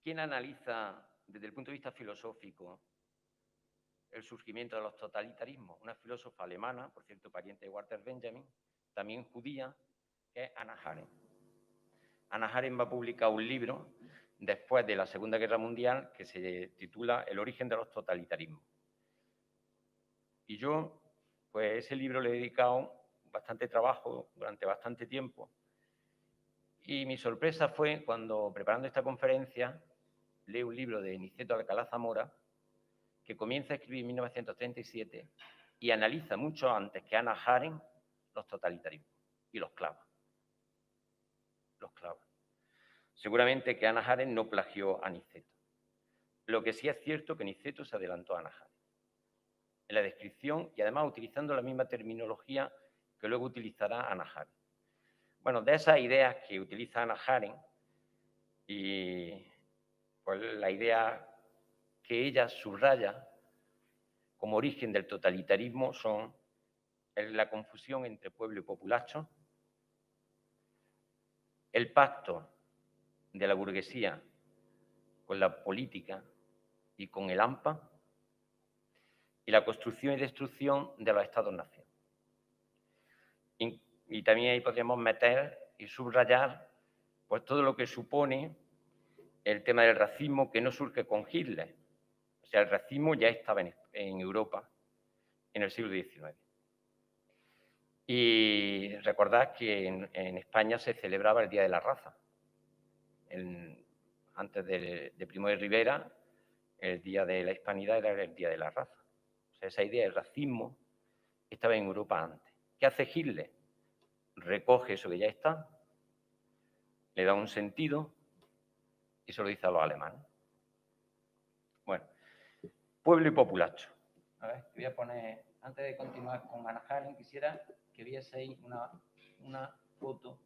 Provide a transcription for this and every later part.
¿Quién analiza desde el punto de vista filosófico el surgimiento de los totalitarismos? Una filósofa alemana, por cierto, pariente de Walter Benjamin, también judía, que es Hannah Arendt. Hannah Arendt va a publicar un libro después de la Segunda Guerra Mundial que se titula El origen de los totalitarismos. Y yo, pues ese libro le he dedicado bastante trabajo durante bastante tiempo. Y mi sorpresa fue cuando, preparando esta conferencia, leo un libro de Niceto Alcalá Zamora, que comienza a escribir en 1937 y analiza mucho antes que Hannah Arendt los totalitarismos y los clava. Los clava. Seguramente que Hannah Arendt no plagió a Niceto. Lo que sí es cierto que Niceto se adelantó a Hannah Arendt en la descripción y además utilizando la misma terminología que luego utilizará Hannah Arendt. Bueno, de esas ideas que utiliza Hannah Arendt y pues la idea que ella subraya como origen del totalitarismo son la confusión entre pueblo y populacho, el pacto de la burguesía con la política y con el AMPA y la construcción y destrucción de los Estados-nación. Y también ahí podríamos meter y subrayar pues, todo lo que supone el tema del racismo que no surge con Hitler. O sea, el racismo ya estaba en Europa en el siglo XIX. Y recordad que en España se celebraba el Día de la Raza. Antes de Primo de Rivera, el Día de la Hispanidad era el Día de la Raza. O sea, esa idea del racismo estaba en Europa antes. ¿Qué hace Hitler? Recoge eso que ya está, le da un sentido y se lo dice a los alemanes. Bueno, pueblo y populacho. A ver, voy a poner, antes de continuar con Hannah Arendt, quisiera que vieseis una foto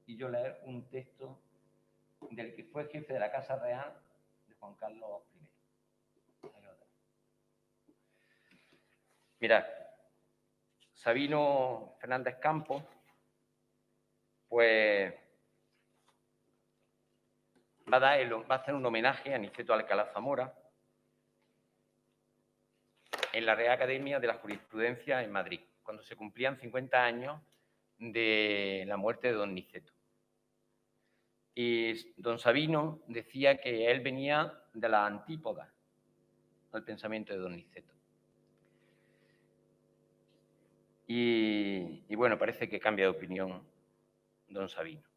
y yo leer un texto del que fue jefe de la Casa Real de Juan Carlos I. Mirad, Sabino Fernández Campos, pues va a hacer un homenaje a Niceto Alcalá Zamora en la Real Academia de la Jurisprudencia en Madrid, cuando se cumplían 50 años de la muerte de don Niceto. Y don Sabino decía que él venía de la antípoda al pensamiento de don Niceto. Y bueno, parece que cambia de opinión don Sabino.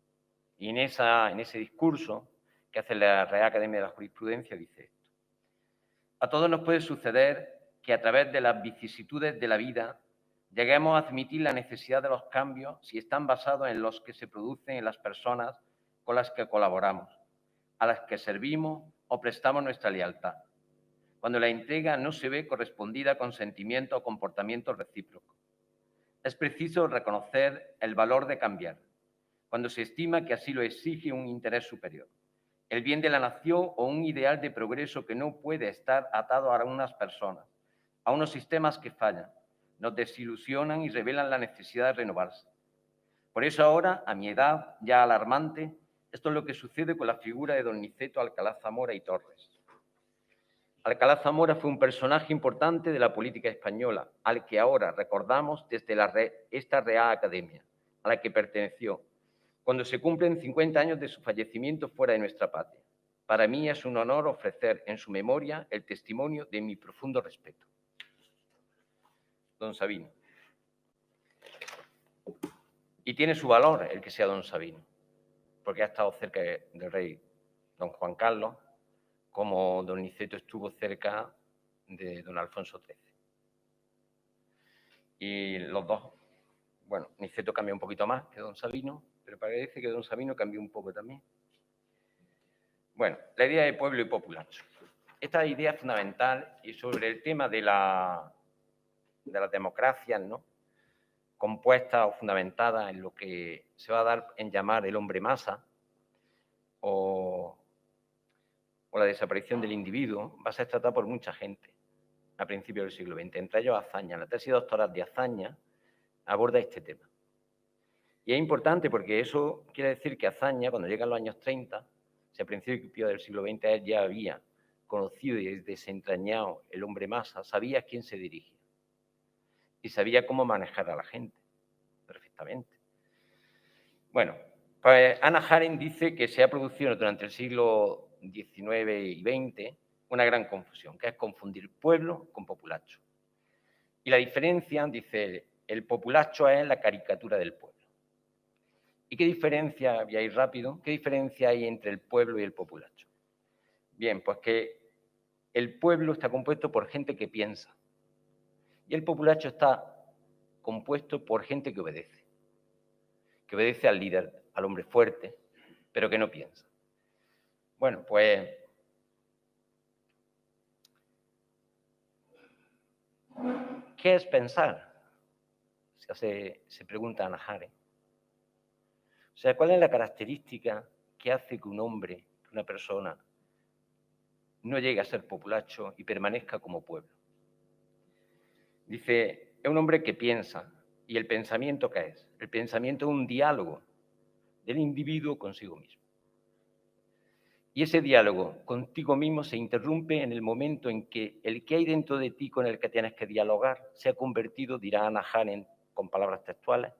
Y en ese discurso que hace la Real Academia de la Jurisprudencia dice esto. A todos nos puede suceder que a través de las vicisitudes de la vida lleguemos a admitir la necesidad de los cambios si están basados en los que se producen en las personas con las que colaboramos, a las que servimos o prestamos nuestra lealtad, cuando la entrega no se ve correspondida con sentimientos o comportamientos recíprocos. Es preciso reconocer el valor de cambiar, cuando se estima que así lo exige un interés superior, el bien de la nación o un ideal de progreso que no puede estar atado a unas personas, a unos sistemas que fallan, nos desilusionan y revelan la necesidad de renovarse. Por eso ahora, a mi edad ya alarmante, esto es lo que sucede con la figura de don Niceto Alcalá Zamora y Torres. Alcalá Zamora fue un personaje importante de la política española, al que ahora recordamos desde esta Real Academia, a la que perteneció, cuando se cumplen 50 años de su fallecimiento fuera de nuestra patria. Para mí es un honor ofrecer en su memoria el testimonio de mi profundo respeto. Don Sabino. Y tiene su valor el que sea don Sabino, porque ha estado cerca del rey don Juan Carlos, como don Niceto estuvo cerca de don Alfonso XIII. Y los dos, bueno, Niceto cambió un poquito más que don Sabino, pero parece que don Sabino cambió un poco también. Bueno, la idea de pueblo y populacho. Esta idea es fundamental y sobre el tema de las democracias, ¿no?, compuesta o fundamentada en lo que se va a dar en llamar el hombre masa o la desaparición del individuo, va a ser tratada por mucha gente a principios del siglo XX, entre ellos Azaña. La tesis doctoral de Azaña aborda este tema. Y es importante porque eso quiere decir que Azaña, cuando llega a los años 30, si a principios del siglo XX él ya había conocido y desentrañado el hombre masa, sabía a quién se dirigía y sabía cómo manejar a la gente perfectamente. Bueno, pues Hannah Arendt dice que se ha producido durante el siglo XIX y XX una gran confusión, que es confundir pueblo con populacho. Y la diferencia, dice, el populacho es la caricatura del pueblo. ¿Y qué diferencia, voy a ir rápido, qué diferencia hay entre el pueblo y el populacho? Bien, pues que el pueblo está compuesto por gente que piensa y el populacho está compuesto por gente que obedece al líder, al hombre fuerte, pero que no piensa. Bueno, pues ¿qué es pensar? Se pregunta Hannah Arendt. O sea, ¿cuál es la característica que hace que un hombre, una persona, no llegue a ser populacho y permanezca como pueblo? Dice, es un hombre que piensa. ¿Y el pensamiento qué es? El pensamiento es un diálogo del individuo consigo mismo. Y ese diálogo contigo mismo se interrumpe en el momento en que el que hay dentro de ti con el que tienes que dialogar se ha convertido, dirá Hannah Arendt con palabras textuales,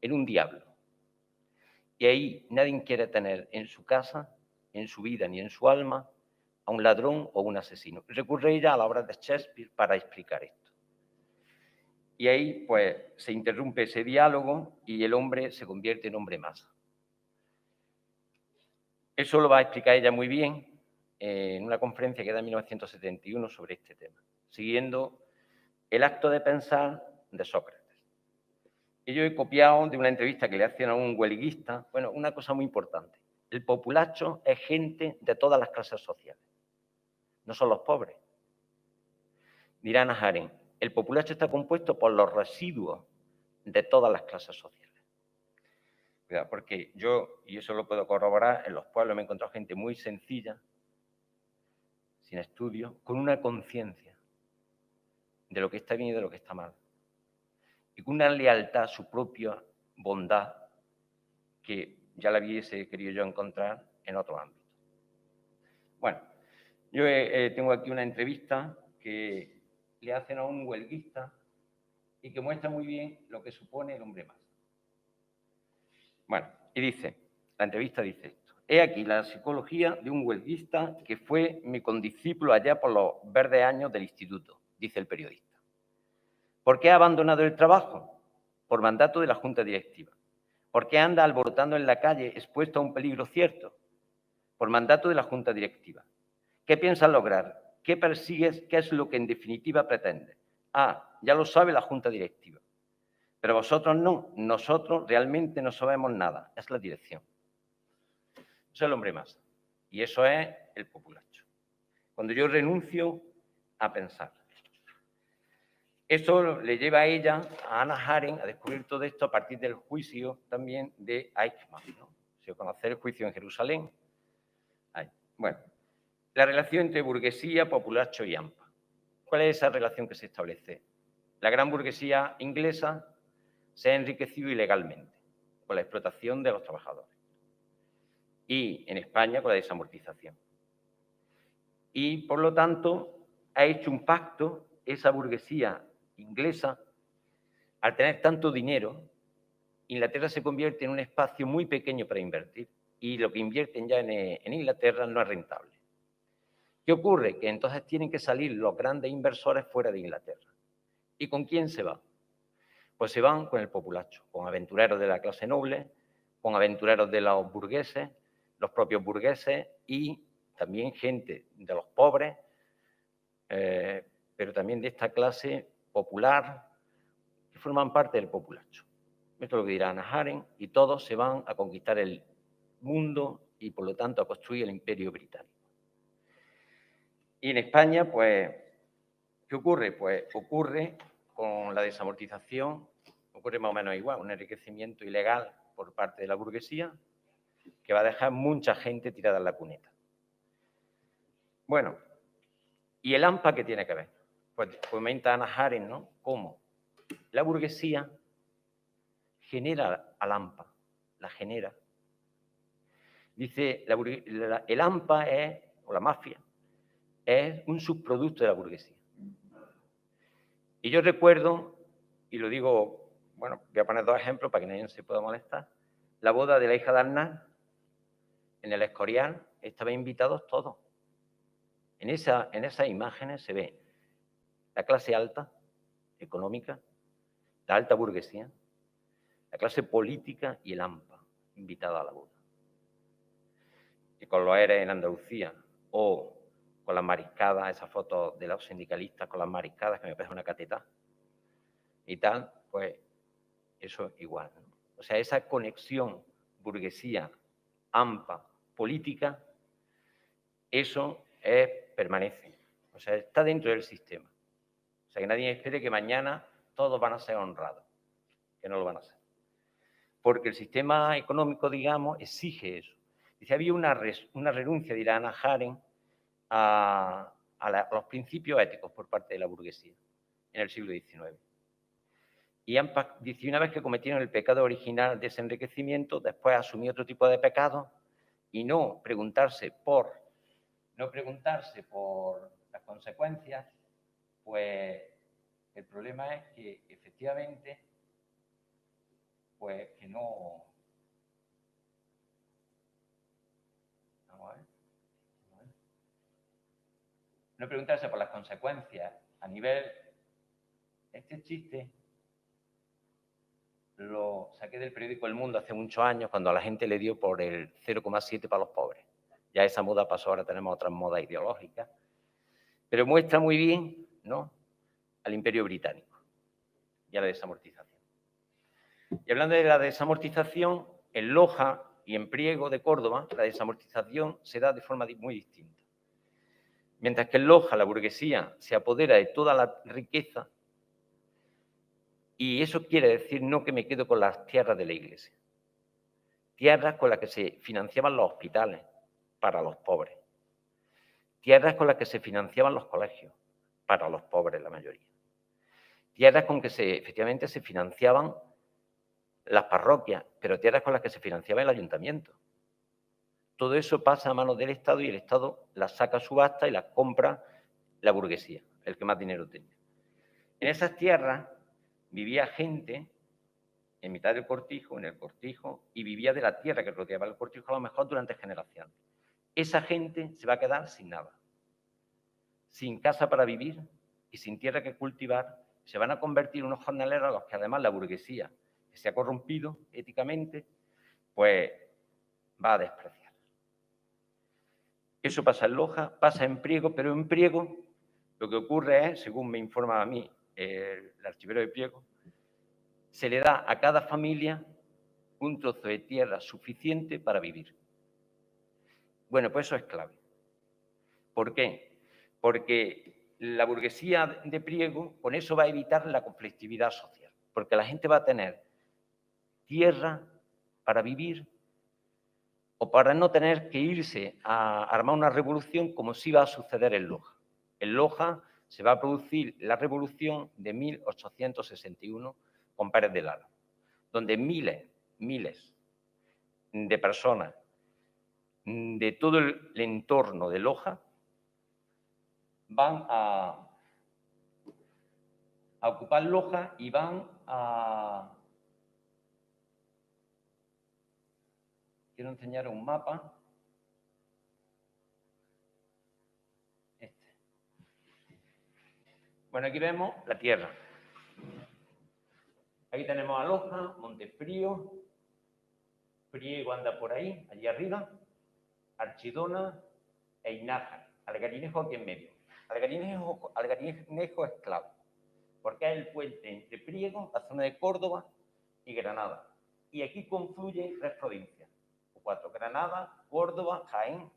en un diablo. Y ahí nadie quiere tener en su casa, en su vida ni en su alma a un ladrón o un asesino. Recurre ella a la obra de Shakespeare para explicar esto. Y ahí pues se interrumpe ese diálogo y el hombre se convierte en hombre masa. Eso lo va a explicar ella muy bien en una conferencia que da en 1971 sobre este tema, siguiendo el acto de pensar de Sócrates. Y yo he copiado de una entrevista que le hacían a un huelguista, bueno, una cosa muy importante. El populacho es gente de todas las clases sociales, no son los pobres. Dirá Hannah Arendt, el populacho está compuesto por los residuos de todas las clases sociales. Porque yo, y eso lo puedo corroborar, en los pueblos me he encontrado gente muy sencilla, sin estudios, con una conciencia de lo que está bien y de lo que está mal. Y con una lealtad a su propia bondad que ya la hubiese querido yo encontrar en otro ámbito. Bueno, yo tengo aquí una entrevista que le hacen a un huelguista y que muestra muy bien lo que supone el hombre masa. Bueno, y dice, la entrevista dice esto. He aquí la psicología de un huelguista que fue mi condiscípulo allá por los verdes años del instituto, dice el periodista. ¿Por qué ha abandonado el trabajo? Por mandato de la junta directiva. ¿Por qué anda alborotando en la calle expuesto a un peligro cierto? Por mandato de la junta directiva. ¿Qué piensas lograr? ¿Qué persigues? ¿Qué es lo que en definitiva pretendes? Ah, ya lo sabe la junta directiva. Pero vosotros no, nosotros realmente no sabemos nada, es la dirección. Eso es el hombre masa. Y eso es el populacho. Cuando yo renuncio a pensar. Eso le lleva a ella, a Hannah Arendt, a descubrir todo esto a partir del juicio también de Eichmann, ¿no? Si os conocéis el juicio en Jerusalén. Bueno, la relación entre burguesía, populacho y AMPA. ¿Cuál es esa relación que se establece? La gran burguesía inglesa se ha enriquecido ilegalmente con la explotación de los trabajadores. Y en España con la desamortización. Y, por lo tanto, ha hecho un pacto, esa burguesía inglesa, al tener tanto dinero, Inglaterra se convierte en un espacio muy pequeño para invertir y lo que invierten ya en Inglaterra no es rentable. ¿Qué ocurre? Que entonces tienen que salir los grandes inversores fuera de Inglaterra. ¿Y con quién se van? Pues se van con el populacho, con aventureros de la clase noble, con aventureros de los burgueses, los propios burgueses y también gente de los pobres, pero también de esta clase popular que forman parte del populacho. Esto es lo que dirá Hannah Arendt, y todos se van a conquistar el mundo y, por lo tanto, a construir el imperio británico. Y en España, pues, ¿qué ocurre? Pues ocurre con la desamortización, ocurre más o menos igual, un enriquecimiento ilegal por parte de la burguesía que va a dejar mucha gente tirada en la cuneta. Bueno, ¿y el AMPA qué tiene que ver? Pues comenta Hannah Arendt, ¿no? ¿Cómo? La burguesía genera al AMPA, la genera, Dice, el AMPA o la mafia, es un subproducto de la burguesía. Y yo recuerdo, y lo digo, bueno, voy a poner 2 ejemplos para que nadie se pueda molestar. La boda de la hija de Arnal, en el Escorial, estaban invitados todos. En esas imágenes se ve la clase alta, económica, la alta burguesía, la clase política y el AMPA, invitada a la boda. Y con los ERE en Andalucía, o con las mariscadas, esas fotos de los sindicalistas con las mariscadas, que me parece una cateta, y tal, pues eso igual, ¿no? O sea, esa conexión burguesía, AMPA, política, eso permanece. O sea, está dentro del sistema. O sea, que nadie espere que mañana todos van a ser honrados, que no lo van a ser. Porque el sistema económico, digamos, exige eso. Dice, había una renuncia, dirá Hannah Arendt, a los principios éticos por parte de la burguesía en el siglo XIX. Y dice, una vez que cometieron el pecado original de ese enriquecimiento, después asumió otro tipo de pecado y no preguntarse por las consecuencias, pues el problema es que efectivamente, pues que no... Vamos a ver. No preguntarse por las consecuencias a nivel... Este chiste lo saqué del periódico El Mundo hace muchos años, cuando a la gente le dio por el 0,7 para los pobres. Ya esa moda pasó, ahora tenemos otras modas ideológicas. Pero muestra muy bien, ¿no?, al Imperio Británico y a la desamortización. Y hablando de la desamortización, en Loja y en Priego de Córdoba, la desamortización se da de forma muy distinta. Mientras que en Loja la burguesía se apodera de toda la riqueza, y eso quiere decir no que me quedo con las tierras de la iglesia, tierras con las que se financiaban los hospitales para los pobres, tierras con las que se financiaban los colegios para los pobres, la mayoría, tierras con que efectivamente se financiaban las parroquias, pero tierras con las que se financiaba el ayuntamiento. Todo eso pasa a manos del Estado y el Estado las saca a subasta y las compra la burguesía, el que más dinero tenía. En esas tierras vivía gente en mitad del cortijo, en el cortijo, y vivía de la tierra que rodeaba el cortijo a lo mejor durante generaciones. Esa gente se va a quedar sin nada, sin casa para vivir y sin tierra que cultivar. Se van a convertir en unos jornaleros a los que además la burguesía, que se ha corrompido éticamente, pues va a despreciar. Eso pasa en Loja, pasa en Priego, pero en Priego lo que ocurre es, según me informa a mí el archivero de Priego, se le da a cada familia un trozo de tierra suficiente para vivir. Bueno, pues eso es clave. ¿Por qué? Porque la burguesía de Priego con eso va a evitar la conflictividad social, porque la gente va a tener tierra para vivir o para no tener que irse a armar una revolución como sí va a suceder en Loja. En Loja se va a producir la revolución de 1861 con Pérez de Lara, donde miles de personas de todo el entorno de Loja van a ocupar Loja y van a... Quiero enseñar un mapa. Bueno, aquí vemos la tierra. Aquí tenemos a Loja, Montefrío, Priego anda por ahí, allí arriba, Archidona e Hinaja. Algarinejo aquí en medio. Algarinejo es clave, porque es el puente entre Priego, la zona de Córdoba y Granada. Y aquí confluyen 3 provincias, o 4, Granada, Córdoba, Jaén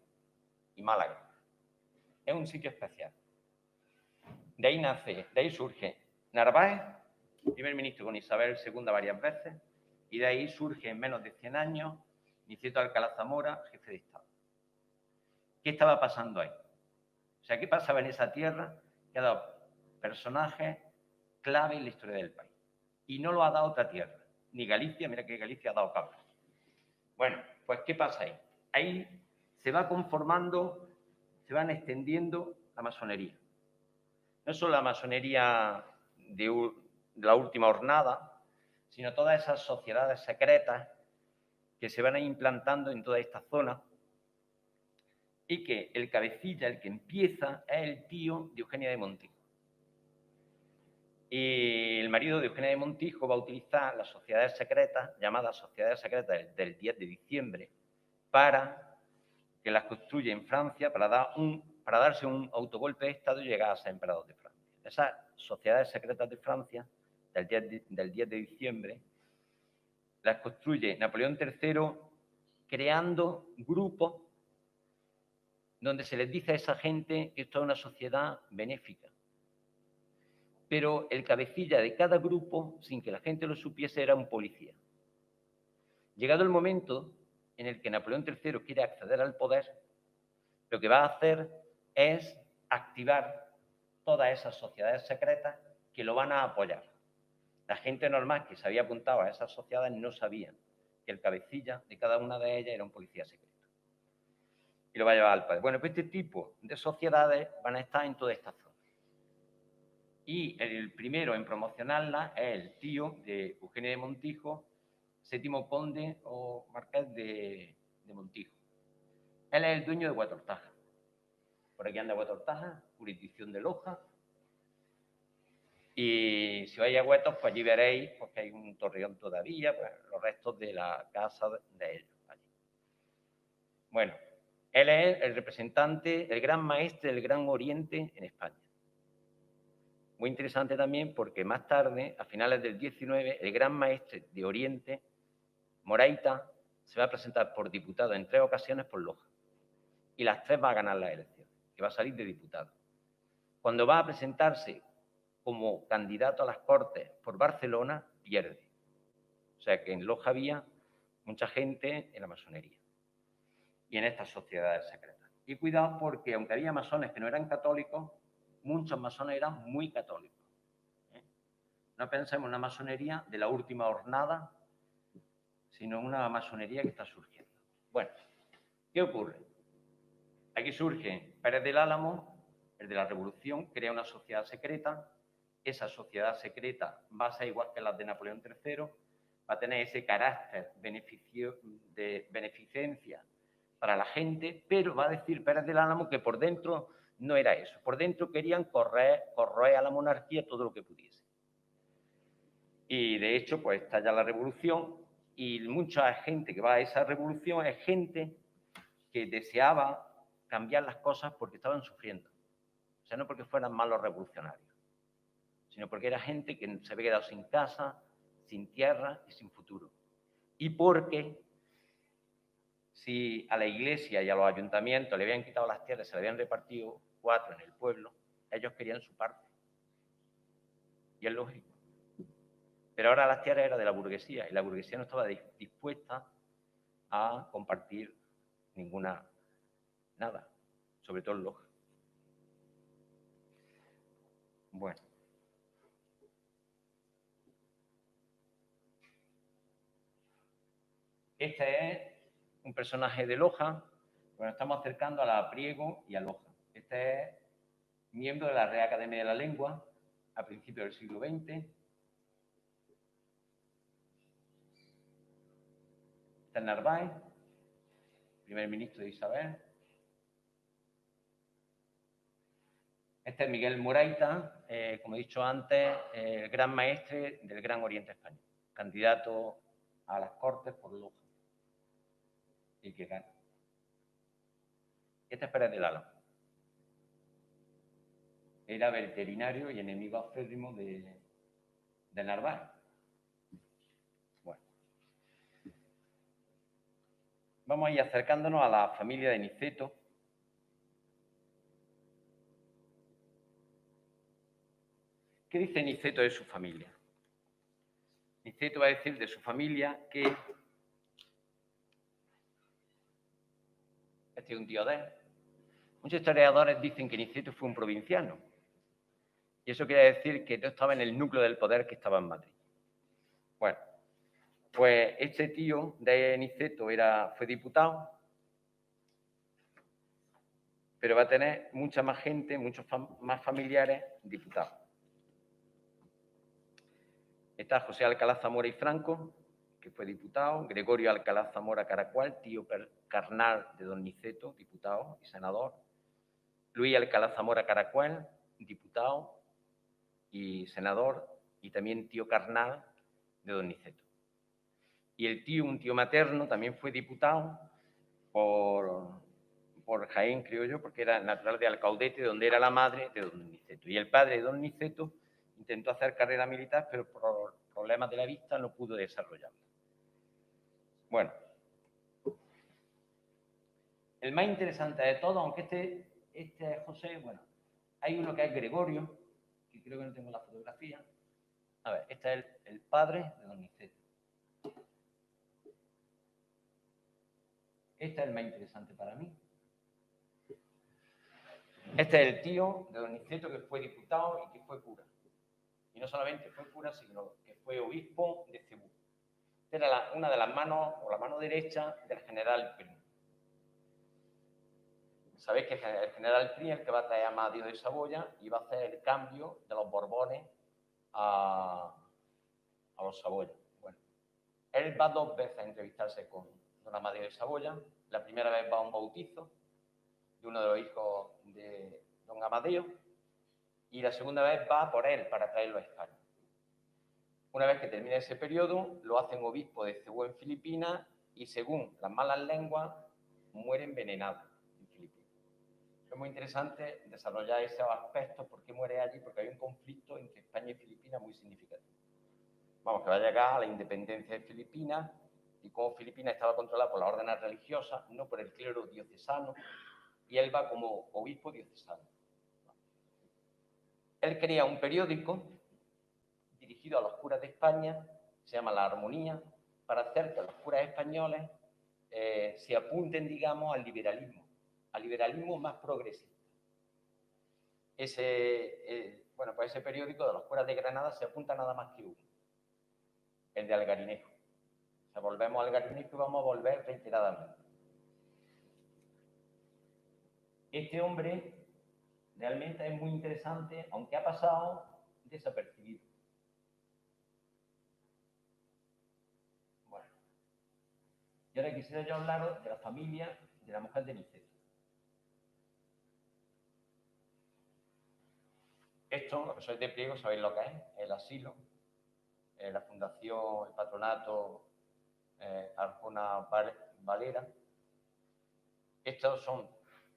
y Málaga. Es un sitio especial. De ahí surge Narváez, primer ministro con Isabel II varias veces, y de ahí surge en menos de 100 años Niceto Alcalá Zamora, jefe de Estado. ¿Qué estaba pasando ahí? O sea, ¿qué pasaba en esa tierra que ha dado personajes clave en la historia del país? Y no lo ha dado otra tierra, ni Galicia, mira que Galicia ha dado cabras. Bueno, pues ¿qué pasa ahí? ahí se va conformando, se van extendiendo la masonería. No solo la masonería de la última hornada, sino todas esas sociedades secretas que se van a ir implantando en toda esta zona y que el cabecilla, el que empieza, es el tío de Eugenia de Montijo. Y el marido de Eugenia de Montijo va a utilizar las sociedades secretas, llamadas sociedades secretas del 10 de diciembre, para que las construya en Francia, para darse un autogolpe de Estado y llegar a ser emperador de Francia. Esas sociedades secretas de Francia, del 10 de diciembre, las construye Napoleón III creando grupos donde se les dice a esa gente que esto es una sociedad benéfica. Pero el cabecilla de cada grupo, sin que la gente lo supiese, era un policía. Llegado el momento en el que Napoleón III quiere acceder al poder, lo que va a hacer es activar todas esas sociedades secretas que lo van a apoyar. La gente normal que se había apuntado a esas sociedades no sabían que el cabecilla de cada una de ellas era un policía secreto. Y lo va a llevar al poder. Bueno, pues este tipo de sociedades van a estar en toda esta zona. Y el primero en promocionarla es el tío de Eugenia de Montijo, séptimo conde o marqués de Montijo. Él es el dueño de Huetortaja. Por aquí anda Huetortaja, jurisdicción de Loja. Y si vais a Huetos, pues allí veréis pues, que hay un torreón todavía, pues, los restos de la casa de ellos. Allí. Bueno, él es el representante, el gran maestre del Gran Oriente en España. Muy interesante también porque más tarde, a finales del 19, el gran maestre de Oriente, Moraita, se va a presentar por diputado en 3 ocasiones por Loja. Y las 3 va a ganar las elecciones, que va a salir de diputado. Cuando va a presentarse como candidato a las Cortes por Barcelona, pierde. O sea que en Loja había mucha gente en la masonería y en estas sociedades secretas. Y cuidado porque aunque había masones que no eran católicos, muchos masones eran muy católicos. No pensemos en una masonería de la última hornada, sino en una masonería que está surgiendo. Bueno, ¿qué ocurre? Aquí surge Pérez del Álamo, el de la Revolución, crea una sociedad secreta. Esa sociedad secreta va a ser igual que la de Napoleón III, va a tener ese carácter de beneficencia para la gente, pero va a decir Pérez del Álamo que por dentro no era eso. Por dentro querían corroer a la monarquía todo lo que pudiese. Y de hecho, pues estalla la revolución y mucha gente que va a esa revolución es gente que deseaba cambiar las cosas porque estaban sufriendo. O sea, no porque fueran malos revolucionarios, sino porque era gente que se había quedado sin casa, sin tierra y sin futuro. Y porque si a la iglesia y a los ayuntamientos le habían quitado las tierras, se le habían repartido 4 en el pueblo, ellos querían su parte. Y es lógico. Pero ahora las tierras eran de la burguesía y la burguesía no estaba dispuesta a compartir nada, sobre todo en Loja. Bueno. Este es un personaje de Loja, nos estamos acercando a la Priego y a Loja. Este es miembro de la Real Academia de la Lengua a principios del siglo XX. Este es Narváez, primer ministro de Isabel. Este es Miguel Moraita, como he dicho antes, el gran maestre del Gran Oriente Español, candidato a las Cortes por Loja. Y que gana. Este es Pérez del Álamo. Era veterinario y enemigo acérrimo de Narváez. Bueno. Vamos a ir acercándonos a la familia de Niceto. ¿Qué dice Niceto de su familia? Niceto va a decir de su familia que este es un tío de él. Muchos historiadores dicen que Niceto fue un provinciano. Y eso quiere decir que no estaba en el núcleo del poder que estaba en Madrid. Bueno, pues este tío de Niceto fue diputado pero va a tener mucha más gente, muchos más familiares diputados. Está José Alcalá Zamora y Franco, que fue diputado, Gregorio Alcalá Zamora Caracual, tío carnal de don Niceto, diputado y senador, Luis Alcalá Zamora Caracual, diputado y senador, y también tío carnal de don Niceto. Y el tío, un tío materno, también fue diputado por Jaén, creo yo, porque era natural de Alcaudete, donde era la madre de don Niceto. Y el padre de don Niceto intentó hacer carrera militar, pero por problemas de la vista no pudo desarrollarla. Bueno, el más interesante de todo, aunque este es José, bueno, hay uno que es Gregorio, que creo que no tengo la fotografía. A ver, este es el padre de don Niceto. Este es el más interesante para mí. Este es el tío de don Niceto, que fue diputado y que fue cura. Y no solamente fue cura, sino que fue obispo de Cebú. Era una de las manos, o la mano derecha, del general Prim. Sabéis que el general Prim es el que va a traer a Amadeo de Saboya y va a hacer el cambio de los Borbones a los Saboya. Bueno, él va 2 veces a entrevistarse con don Amadeo de Saboya. La primera vez va a un bautizo de uno de los hijos de don Amadeo y la segunda vez va por él para traerlo a España. Una vez que termina ese periodo, lo hacen obispo de Cebú en Filipinas y, según las malas lenguas, muere envenenado en Filipinas. Es muy interesante desarrollar esos aspectos, por qué muere allí, porque hay un conflicto entre España y Filipinas muy significativo. Vamos, que va a llegar a la independencia de Filipinas y cómo Filipinas estaba controlada por las órdenes religiosas, no por el clero diocesano, y él va como obispo diocesano. Él crea un periódico dirigido a los curas de España, se llama La Armonía, para hacer que los curas españoles se apunten, digamos, al liberalismo más progresista. Bueno, pues ese periódico de los curas de Granada se apunta nada más que uno, el de Algarinejo. O sea, volvemos al Algarinejo y vamos a volver reiteradamente. Este hombre realmente es muy interesante, aunque ha pasado desapercibido. Bueno, y ahora quisiera yo hablaros de la familia de la mujer de Niceto. Esto, los que sois de Priego, sabéis lo que es, el asilo, la fundación, el patronato Arjona Valera. Estos son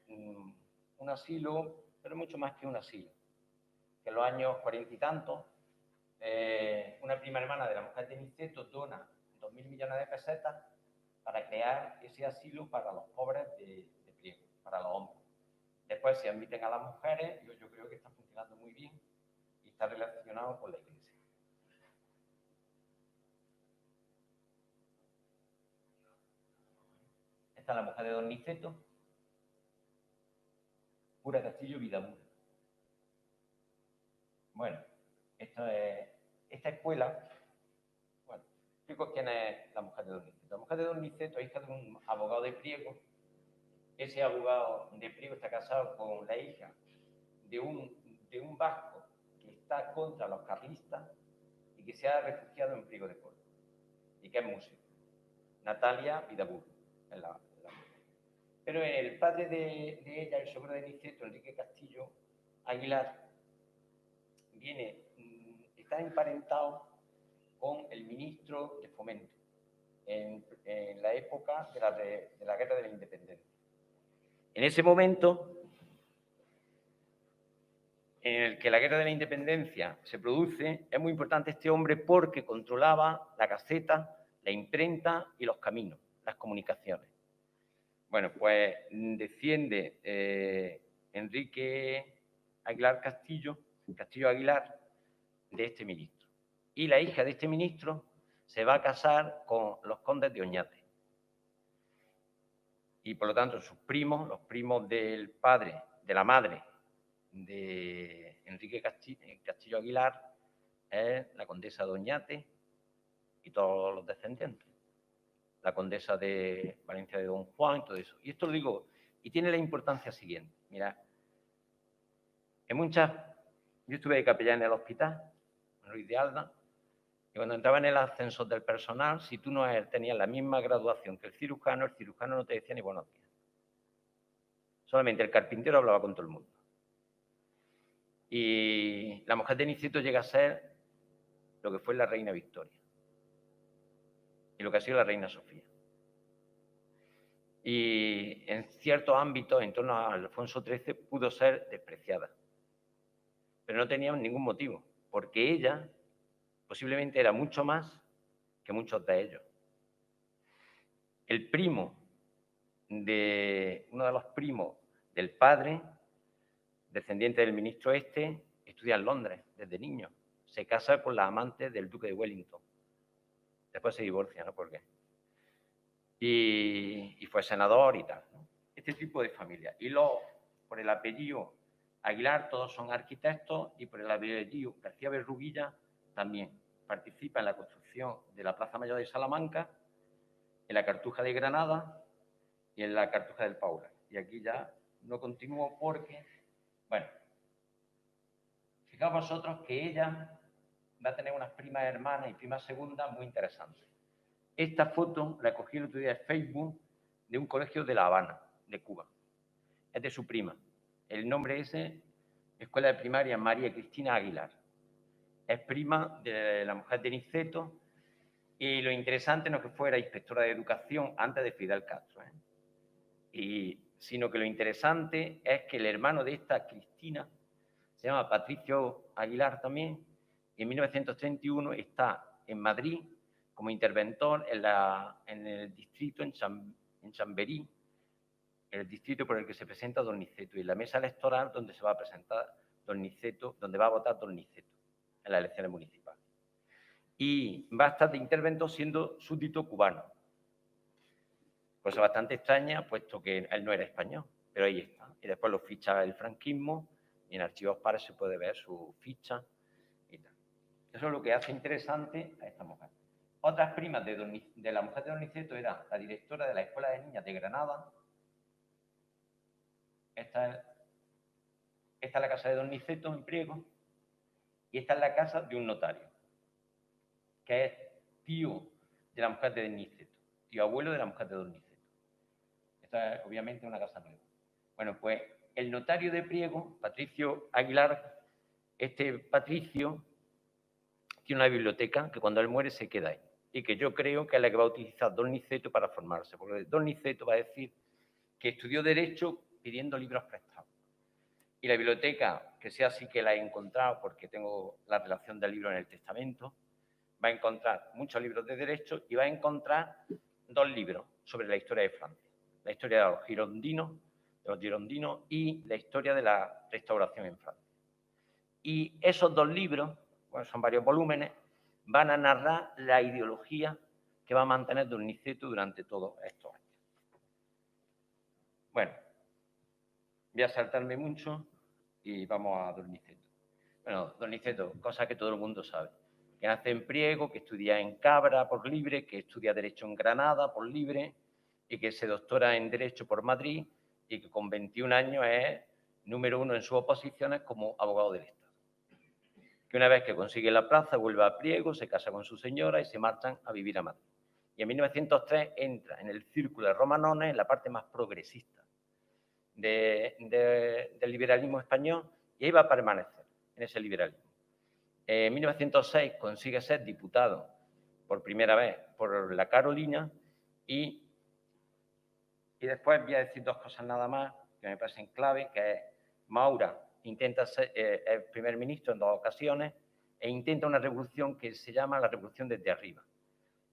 un asilo, pero mucho más que un asilo. Que en los años 40 y tantos, una prima hermana de la mujer de Niceto dona 2.000 millones de pesetas para crear ese asilo para los pobres de Priego, para los hombres. Después se admiten a las mujeres, y yo creo que está funcionando muy bien y está relacionado con la Iglesia. Esta es la mujer de don Niceto, cura Castillo Vidabur. Bueno, esta escuela, bueno, explico quién es la mujer de don Niceto. La mujer de don Niceto es hija de un abogado de Priego. Ese abogado de Priego está casado con la hija de un vasco que está contra los carlistas y que se ha refugiado en Priego de Córdoba y que es músico. Natalia Vidabur es la mujer. Pero el padre de ella, el suegro de Niceto, Enrique Castillo Aguilar, está emparentado con el ministro de Fomento en la época de la Guerra de la Independencia. En ese momento en el que la Guerra de la Independencia se produce, es muy importante este hombre porque controlaba la Gaceta, la imprenta y los caminos, las comunicaciones. Bueno, pues desciende Enrique Aguilar Castillo Aguilar, de este ministro. Y la hija de este ministro se va a casar con los condes de Oñate. Y por lo tanto sus primos, los primos del padre, de la madre de Enrique Castillo Aguilar, es la condesa de Oñate y todos los descendientes. La condesa de Valencia de Don Juan y todo eso. Y esto lo digo Y tiene la importancia siguiente. Mira, yo estuve de capellán en el hospital, en Ruiz de Alda, y cuando entraba en el ascensor del personal, si tú no tenías la misma graduación que el cirujano no te decía ni buenos días. Solamente el carpintero hablaba con todo el mundo. Y la mujer de Niceto llega a ser lo que fue la reina Victoria y lo que ha sido la reina Sofía. Y en ciertos ámbitos, en torno a Alfonso XIII, pudo ser despreciada. Pero no tenía ningún motivo, porque ella posiblemente era mucho más que muchos de ellos. Uno de los primos del padre, descendiente del ministro estudia en Londres desde niño. Se casa con la amante del duque de Wellington. Después se divorcia, ¿no? ¿Por qué? Y fue senador y tal, ¿no? Este tipo de familia. Y por el apellido Aguilar, todos son arquitectos, y por el apellido García Berruguilla también participa en la construcción de la Plaza Mayor de Salamanca, en la Cartuja de Granada y en la Cartuja del Paula. Y aquí ya no continúo porque, bueno, fijaos vosotros que ella va a tener unas primas hermanas y primas segundas muy interesantes. Esta foto la cogí el otro día de Facebook de un colegio de La Habana, de Cuba. Es de su prima. El nombre es Escuela de Primaria María Cristina Aguilar. Es prima de la mujer de Niceto, y lo interesante no es que fuera inspectora de educación antes de Fidel Castro, sino que lo interesante es que el hermano de esta Cristina se llama Patricio Aguilar también, y en 1931 está en Madrid como interventor en el distrito, en Chamberí, el distrito por el que se presenta don Niceto, y en la mesa electoral donde se va a presentar don Niceto, donde va a votar don Niceto en las elecciones municipales. Y va a estar de interventor siendo súbdito cubano. Cosa bastante extraña, puesto que él no era español, pero ahí está. Y después lo ficha el franquismo, y en Archivos Pares se puede ver su ficha y tal. Eso es lo que hace interesante a esta mujer. Otras primas de la mujer de don Niceto era la directora de la Escuela de Niñas de Granada. Esta es la casa de don Niceto en Priego, y esta es la casa de un notario, que es tío de la mujer de don Niceto, tío abuelo de la mujer de don Niceto. Esta es obviamente una casa nueva. Bueno, pues el notario de Priego, Patricio Aguilar, este Patricio tiene una biblioteca que cuando él muere se queda ahí, y que yo creo que es la que va a utilizar don Niceto para formarse, porque don Niceto va a decir que estudió Derecho pidiendo libros prestados. Y la biblioteca, que sea así que la he encontrado porque tengo la relación del libro en el testamento, va a encontrar muchos libros de Derecho y va a encontrar 2 libros sobre la historia de Francia. La historia de los girondinos y la historia de la restauración en Francia. Y esos 2 libros, bueno, son varios volúmenes, van a narrar la ideología que va a mantener don Niceto durante todos estos años. Bueno, voy a saltarme mucho y vamos a don Niceto. Bueno, don Niceto, cosa que todo el mundo sabe, que nace en Priego, que estudia en Cabra por libre, que estudia Derecho en Granada por libre, y que se doctora en Derecho por Madrid, y que con 21 años es número 1 en sus oposiciones como abogado del Estado. Que una vez que consigue la plaza vuelve a Priego, se casa con su señora y se marchan a vivir a Madrid. Y en 1903 entra en el círculo de Romanones, en la parte más progresista del liberalismo español, y ahí va a permanecer en ese liberalismo. En 1906 consigue ser diputado por primera vez por la Carolina, y después voy a decir 2 cosas nada más que me parecen clave, que es Maura intenta ser el primer ministro en 2 ocasiones e intenta una revolución que se llama la revolución desde arriba.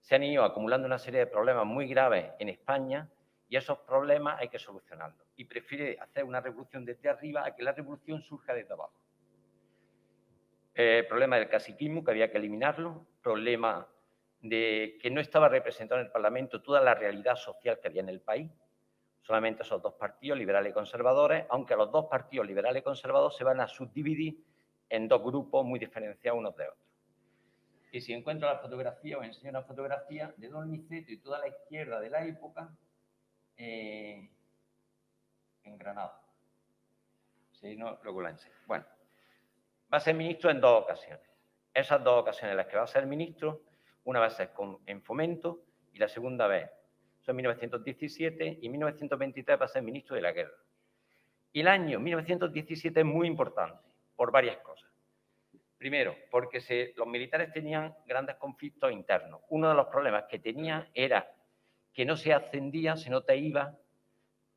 Se han ido acumulando una serie de problemas muy graves en España, y esos problemas hay que solucionarlos. Y prefiere hacer una revolución desde arriba a que la revolución surja desde abajo. Problema del caciquismo, que había que eliminarlo. Problema de que no estaba representado en el Parlamento toda la realidad social que había en el país. Solamente esos 2 partidos, liberales y conservadores, aunque los 2 partidos liberales y conservadores se van a subdividir en 2 grupos muy diferenciados unos de otros. Y si encuentro la fotografía, os enseño una fotografía de don Niceto y toda la izquierda de la época, en Granada. Si no, luego la enseño. Bueno, va a ser ministro en 2 ocasiones. Esas 2 ocasiones en las que va a ser ministro, una va a ser en Fomento y la segunda vez, son 1917 y 1923 va a ser ministro de la Guerra. Y el año 1917 es muy importante por varias cosas. Primero, porque los militares tenían grandes conflictos internos. Uno de los problemas que tenía era que no se ascendía si no te ibas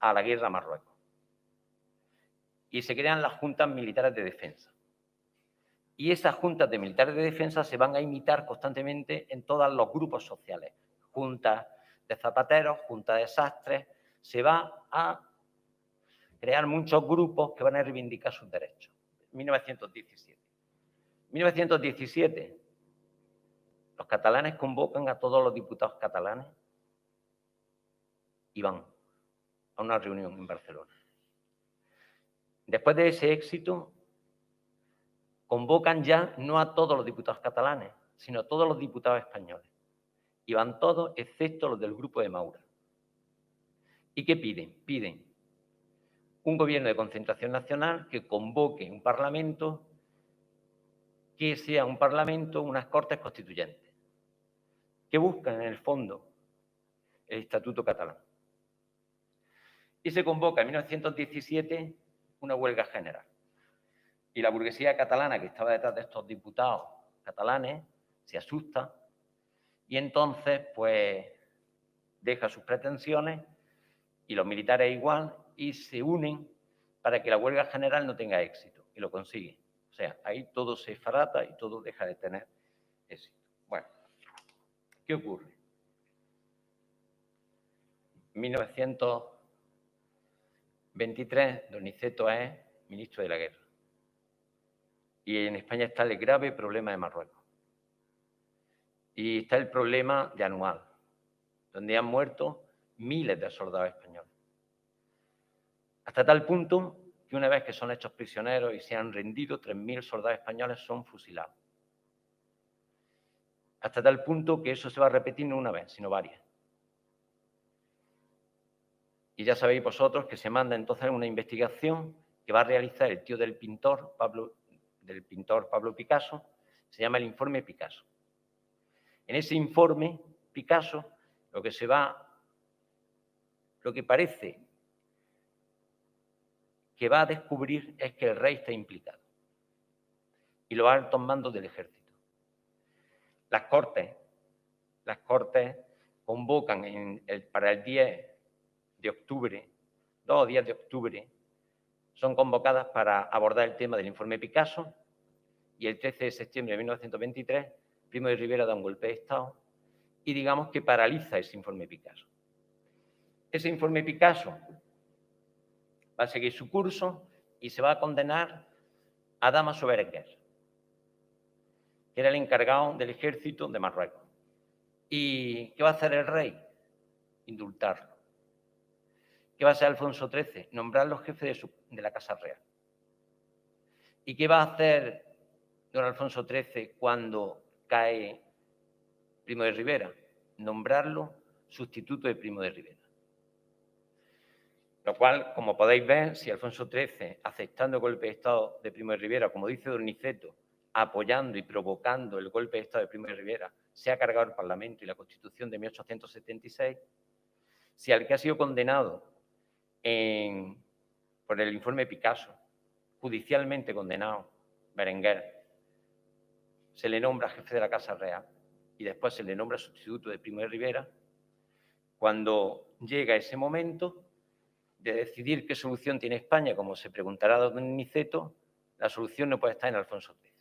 a la guerra a Marruecos. Y se crean las juntas militares de defensa. Y esas juntas de militares de defensa se van a imitar constantemente en todos los grupos sociales. Juntas de zapateros, juntas de sastres. Se va a crear muchos grupos que van a reivindicar sus derechos. 1917. 1917, los catalanes convocan a todos los diputados catalanes y van a una reunión en Barcelona. Después de ese éxito, convocan ya no a todos los diputados catalanes, sino a todos los diputados españoles. Y van todos, excepto los del grupo de Maura. ¿Y qué piden? Piden un gobierno de concentración nacional que convoque un parlamento, que sea un parlamento, unas cortes constituyentes, que buscan en el fondo el Estatuto Catalán. Y se convoca en 1917 una huelga general. Y la burguesía catalana que estaba detrás de estos diputados catalanes se asusta y entonces pues deja sus pretensiones y los militares igual y se unen para que la huelga general no tenga éxito y lo consigue. O sea, ahí todo se esfarata y todo deja de tener éxito. Bueno, ¿qué ocurre? 1923, Donizeto es ministro de la Guerra. Y en España está el grave problema de Marruecos. Y está el problema de Anual, donde han muerto miles de soldados españoles. Hasta tal punto que una vez que son hechos prisioneros y se han rendido, 3.000 soldados españoles son fusilados. Hasta tal punto que eso se va a repetir no una vez, sino varias. Y ya sabéis vosotros que se manda entonces una investigación que va a realizar el tío del pintor Pablo Picasso, se llama el informe Picasso. En ese informe Picasso lo que parece que va a descubrir es que el rey está implicado y los altos mandos del ejército. Las Cortes convocan para el 10 de octubre, 2 días de octubre, son convocadas para abordar el tema del informe Picasso y el 13 de septiembre de 1923 Primo de Rivera da un golpe de Estado y digamos que paraliza ese informe Picasso. Ese informe Picasso va a seguir su curso y se va a condenar a Damaso Berenguer, que era el encargado del ejército de Marruecos. ¿Y qué va a hacer el rey? Indultarlo. ¿Qué va a hacer Alfonso XIII? Nombrarlo jefe de la Casa Real. ¿Y qué va a hacer don Alfonso XIII cuando cae Primo de Rivera? Nombrarlo sustituto de Primo de Rivera. Lo cual, como podéis ver, si Alfonso XIII, aceptando el golpe de Estado de Primo de Rivera, como dice Donizeto, apoyando y provocando el golpe de Estado de Primo de Rivera, se ha cargado el Parlamento y la Constitución de 1876, si al que ha sido condenado por el informe Picasso, judicialmente condenado, Berenguer, se le nombra jefe de la Casa Real y después se le nombra sustituto de Primo de Rivera, cuando llega ese momento de decidir qué solución tiene España, como se preguntará don Niceto, la solución no puede estar en Alfonso XIII.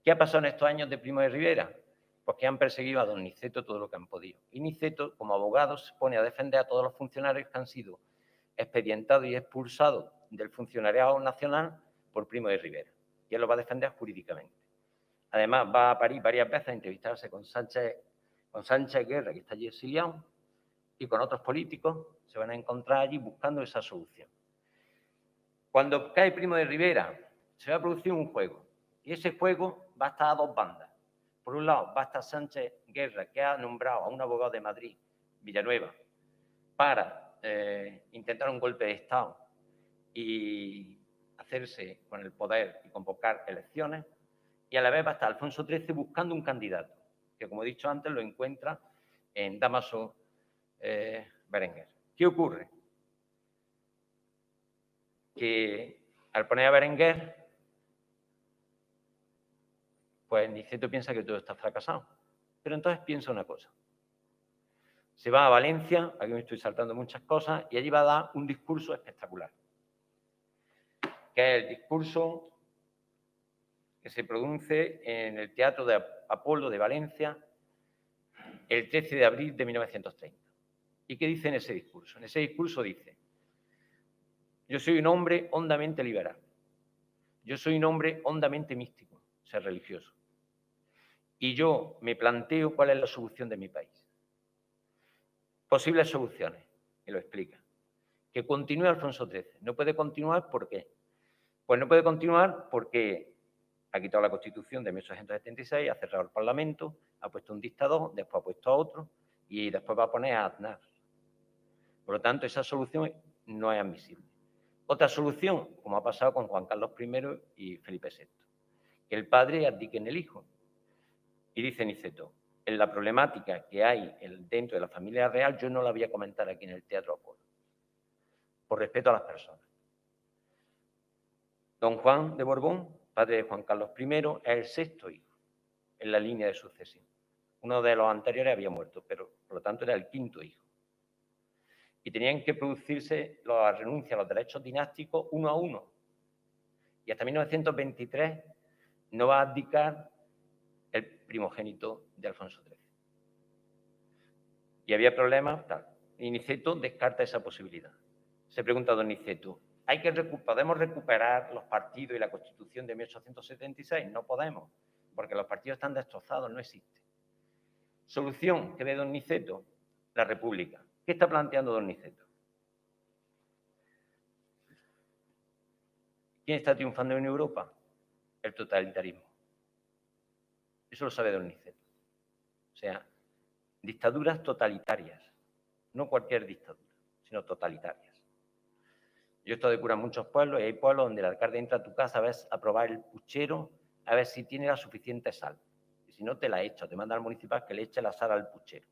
¿Qué ha pasado en estos años de Primo de Rivera? Pues que han perseguido a don Niceto todo lo que han podido. Y Niceto, como abogado, se pone a defender a todos los funcionarios que han sido expedientados y expulsados del funcionariado nacional por Primo de Rivera. Y él lo va a defender jurídicamente. Además, va a París varias veces a entrevistarse con Sánchez Guerra, que está allí exiliado, y con otros políticos se van a encontrar allí buscando esa solución. Cuando cae Primo de Rivera, se va a producir un juego. Y ese juego va a estar a 2 bandas. Por un lado, va a estar Sánchez Guerra, que ha nombrado a un abogado de Madrid, Villanueva, para intentar un golpe de Estado y hacerse con el poder y convocar elecciones, y a la vez va a estar Alfonso XIII buscando un candidato, que como he dicho antes lo encuentra en Dámaso Berenguer. ¿Qué ocurre? Que al poner a Berenguer, pues Niceto piensa que todo está fracasado. Pero entonces piensa una cosa. Se va a Valencia, aquí me estoy saltando muchas cosas, y allí va a dar un discurso espectacular, que es el discurso que se produce en el Teatro de Apolo de Valencia el 13 de abril de 1930. ¿Y qué dice en ese discurso? En ese discurso dice: yo soy un hombre hondamente liberal, yo soy un hombre hondamente místico, o sea, religioso, y yo me planteo cuál es la solución de mi país. Posibles soluciones, y lo explica. Que continúe Alfonso XIII. No puede continuar, ¿por qué? Pues no puede continuar porque ha quitado la Constitución de 1876, ha cerrado el Parlamento, ha puesto un dictador, después ha puesto a otro y después va a poner a Aznar. Por lo tanto, esa solución no es admisible. Otra solución, como ha pasado con Juan Carlos I y Felipe VI, que el padre abdique en el hijo. Y dice Niceto: en la problemática que hay dentro de la familia real, yo no la voy a comentar aquí en el Teatro Apolo, por respeto a las personas. Don Juan de Borbón, padre de Juan Carlos I, es el sexto hijo en la línea de sucesión. Uno de los anteriores había muerto, pero por lo tanto era el quinto hijo. Y tenían que producirse las renuncias a los derechos dinásticos uno a uno. Y hasta 1923 no va a abdicar el primogénito de Alfonso XIII. Y había problemas, tal. Y Niceto descarta esa posibilidad. Se pregunta a don Niceto: ¿podemos recuperar los partidos y la Constitución de 1876? No podemos, porque los partidos están destrozados, no existe. Solución que ve don Niceto: la República. ¿Qué está planteando don Niceto? ¿Quién está triunfando en Europa? El totalitarismo. Eso lo sabe don Niceto. O sea, dictaduras totalitarias, no cualquier dictadura, sino totalitarias. Yo he estado de cura en muchos pueblos y hay pueblos donde el alcalde entra a tu casa a ver, a probar el puchero, a ver si tiene la suficiente sal. Y si no, te la echa, te manda al municipal que le eche la sal al puchero.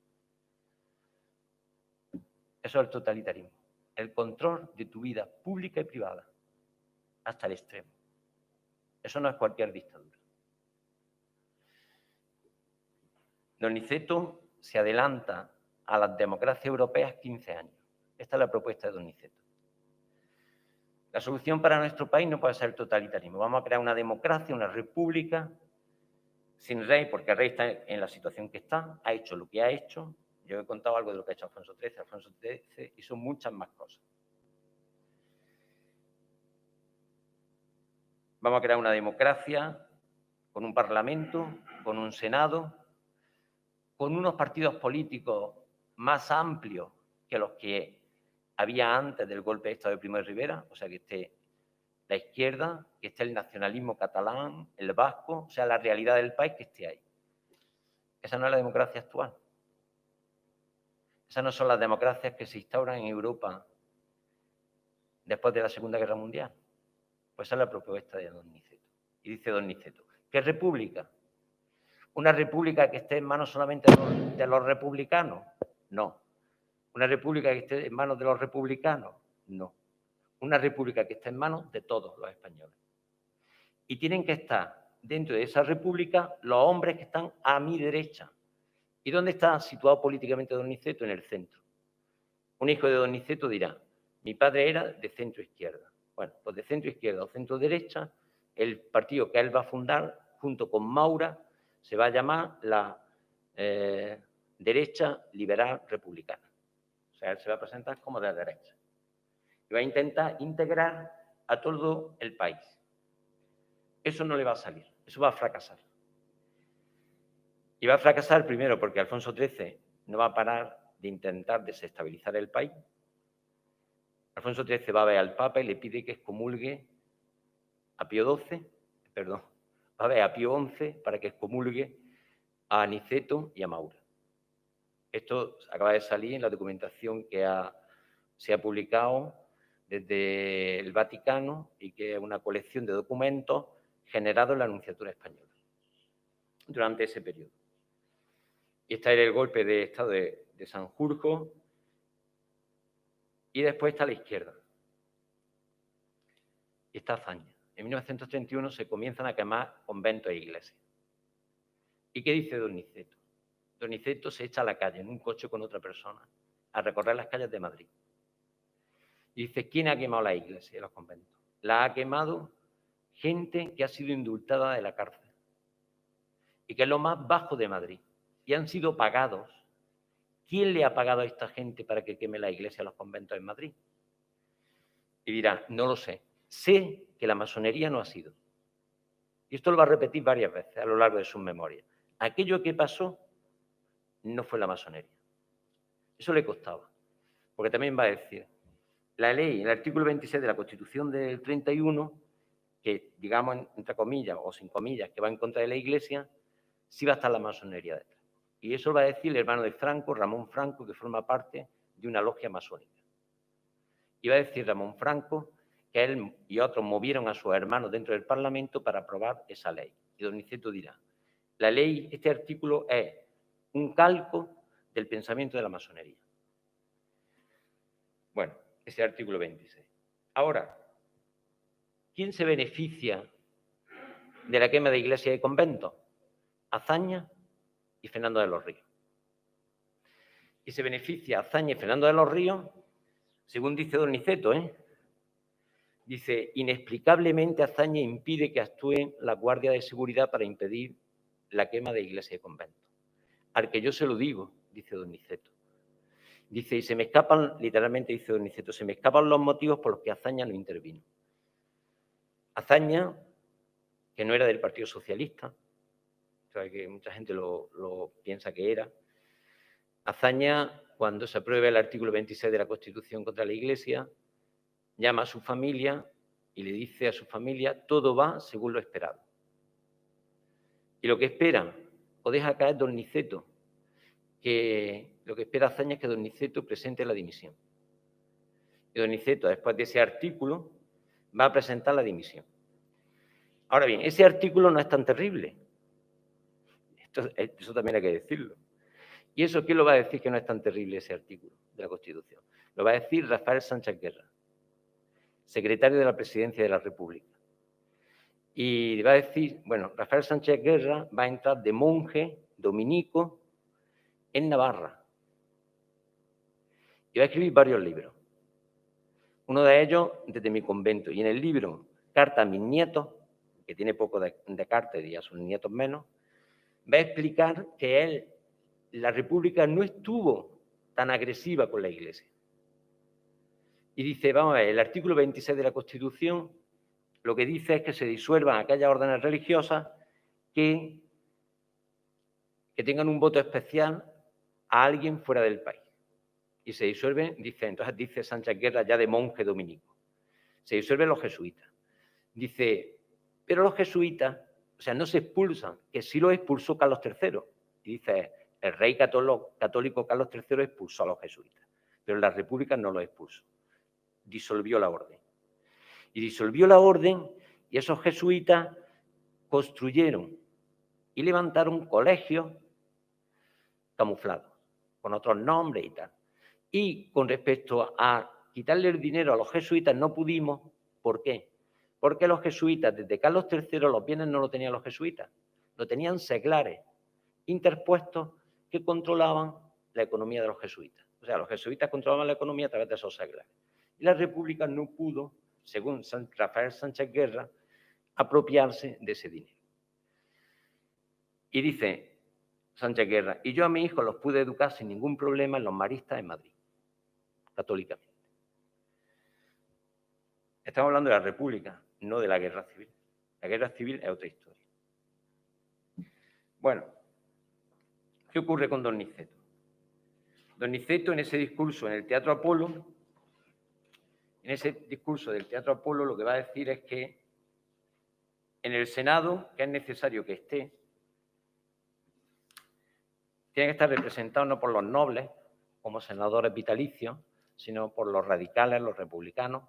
Eso es el totalitarismo. El control de tu vida pública y privada hasta el extremo. Eso no es cualquier dictadura. Don Niceto se adelanta a las democracias europeas 15 años. Esta es la propuesta de don Niceto. La solución para nuestro país no puede ser el totalitarismo. Vamos a crear una democracia, una república sin rey, porque el rey está en la situación que está, ha hecho lo que ha hecho. Yo he contado algo de lo que ha hecho Alfonso XIII. Alfonso XIII hizo muchas más cosas. Vamos a crear una democracia con un parlamento, con un senado, con unos partidos políticos más amplios que los que había antes del golpe de Estado de Primo de Rivera, o sea, que esté la izquierda, que esté el nacionalismo catalán, el vasco, o sea, la realidad del país que esté ahí. Esa no es la democracia actual. Esas no son las democracias que se instauran en Europa después de la Segunda Guerra Mundial. Pues esa es la propuesta de don Niceto. Y dice don Niceto: ¿qué república? ¿Una república que esté en manos solamente de los republicanos? No. ¿Una república que esté en manos de los republicanos? No. Una república que esté en manos de todos los españoles. Y tienen que estar dentro de esa república los hombres que están a mi derecha. ¿Y dónde está situado políticamente don Niceto? En el centro. Un hijo de don Niceto dirá: mi padre era de centro izquierda. Bueno, pues de centro izquierda o centro derecha, el partido que él va a fundar junto con Maura se va a llamar la derecha liberal republicana. O sea, él se va a presentar como de derecha. Y va a intentar integrar a todo el país. Eso no le va a salir, eso va a fracasar. Y va a fracasar primero porque Alfonso XIII no va a parar de intentar desestabilizar el país. Alfonso XIII va a ver al Papa y le pide que excomulgue a Pío XII, perdón, va a ver a Pío XI para que excomulgue a Niceto y a Maura. Esto acaba de salir en la documentación que ha se ha publicado desde el Vaticano y que es una colección de documentos generados en la Nunciatura española durante ese periodo. Y está el golpe de Estado de Sanjurjo y después está a la izquierda. Y está Azaña. En 1931 se comienzan a quemar conventos e iglesias. ¿Y qué dice Donizeto? Donizeto se echa a la calle en un coche con otra persona a recorrer las calles de Madrid. Y dice, ¿quién ha quemado las iglesias y los conventos? La ha quemado gente que ha sido indultada de la cárcel y que es lo más bajo de Madrid. Y han sido pagados. ¿Quién le ha pagado a esta gente para que queme la iglesia y los conventos en Madrid? Y dirá, no lo sé. Sé que la masonería no ha sido. Y esto lo va a repetir varias veces a lo largo de sus memorias. Aquello que pasó no fue la masonería. Eso le costaba. Porque también va a decir, la ley, el artículo 26 de la Constitución del 31, que digamos entre comillas o sin comillas, que va en contra de la Iglesia, sí va a estar la masonería detrás. Y eso lo va a decir el hermano de Franco, Ramón Franco, que forma parte de una logia masónica. Y va a decir Ramón Franco que él y otros movieron a sus hermanos dentro del Parlamento para aprobar esa ley. Y Donizeto dirá, la ley, este artículo es un calco del pensamiento de la masonería. Bueno, ese artículo 26. Ahora, ¿quién se beneficia de la quema de iglesias y conventos? Azaña y Fernando de los Ríos. Y se beneficia Azaña y Fernando de los Ríos, según dice Donizeto, dice, inexplicablemente Azaña impide que actúen la Guardia de Seguridad para impedir la quema de iglesias y conventos. Al que yo se lo digo, dice Donizeto. Dice, y se me escapan, literalmente dice Donizeto, se me escapan los motivos por los que Azaña no intervino. Azaña, que no era del Partido Socialista, o sea, que mucha gente lo piensa que era. Azaña, cuando se apruebe el artículo 26 de la Constitución contra la Iglesia, llama a su familia y le dice a su familia, todo va según lo esperado. Y lo que espera, o deja caer Donizeto, que lo que espera Azaña es que Donizeto presente la dimisión. Y Donizeto, después de ese artículo, va a presentar la dimisión. Ahora bien, ese artículo no es tan terrible. Eso también hay que decirlo. ¿Y eso quién lo va a decir que no es tan terrible ese artículo de la Constitución? Lo va a decir Rafael Sánchez Guerra, secretario de la Presidencia de la República. Y va a decir, bueno, Rafael Sánchez Guerra va a entrar de monje dominico en Navarra. Y va a escribir varios libros. Uno de ellos desde mi convento. Y en el libro Carta a mis nietos, que tiene poco de cartas y a sus nietos menos, va a explicar que la República no estuvo tan agresiva con la Iglesia. Y dice, vamos a ver, el artículo 26 de la Constitución lo que dice es que se disuelvan aquellas órdenes religiosas que tengan un voto especial a alguien fuera del país. Y se disuelven, entonces dice Sánchez Guerra ya de monje dominico, se disuelven los jesuitas. Dice, pero los jesuitas, o sea, no se expulsan, que sí los expulsó Carlos III. Y dice, el rey católico Carlos III expulsó a los jesuitas, pero la República no los expulsó. Disolvió la orden. Y disolvió la orden y esos jesuitas construyeron y levantaron colegios camuflados, con otros nombres y tal. Y con respecto a quitarle el dinero a los jesuitas no pudimos. ¿Por qué? Porque los jesuitas, desde Carlos III, los bienes no lo tenían los jesuitas, lo tenían seglares interpuestos que controlaban la economía de los jesuitas. O sea, los jesuitas controlaban la economía a través de esos seglares. Y la República no pudo, según Rafael Sánchez Guerra, apropiarse de ese dinero. Y dice Sánchez Guerra, y yo a mi hijo los pude educar sin ningún problema en los maristas en Madrid, católicamente. Estamos hablando de la República, no de la Guerra Civil. La Guerra Civil es otra historia. Bueno, ¿qué ocurre con Donizeto? Donizeto en ese discurso en el Teatro Apolo, en ese discurso del Teatro Apolo lo que va a decir es que en el Senado, que es necesario que esté, tiene que estar representado no por los nobles, como senadores vitalicios, sino por los radicales, los republicanos,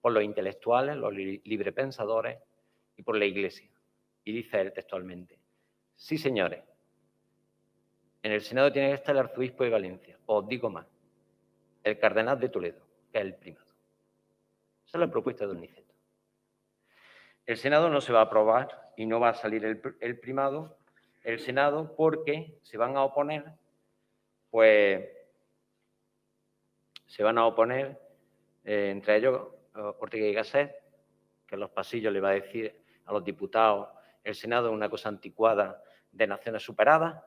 por los intelectuales, los librepensadores y por la Iglesia. Y dice él textualmente: sí, señores, en el Senado tiene que estar el arzobispo de Valencia, os digo más, el cardenal de Toledo, que es el primado. Esa es la propuesta de don Niceto. El Senado no se va a aprobar y no va a salir el primado, el Senado, porque se van a oponer, entre ellos Ortega y Gasset, que en los pasillos le va a decir a los diputados: el Senado es una cosa anticuada de naciones superadas.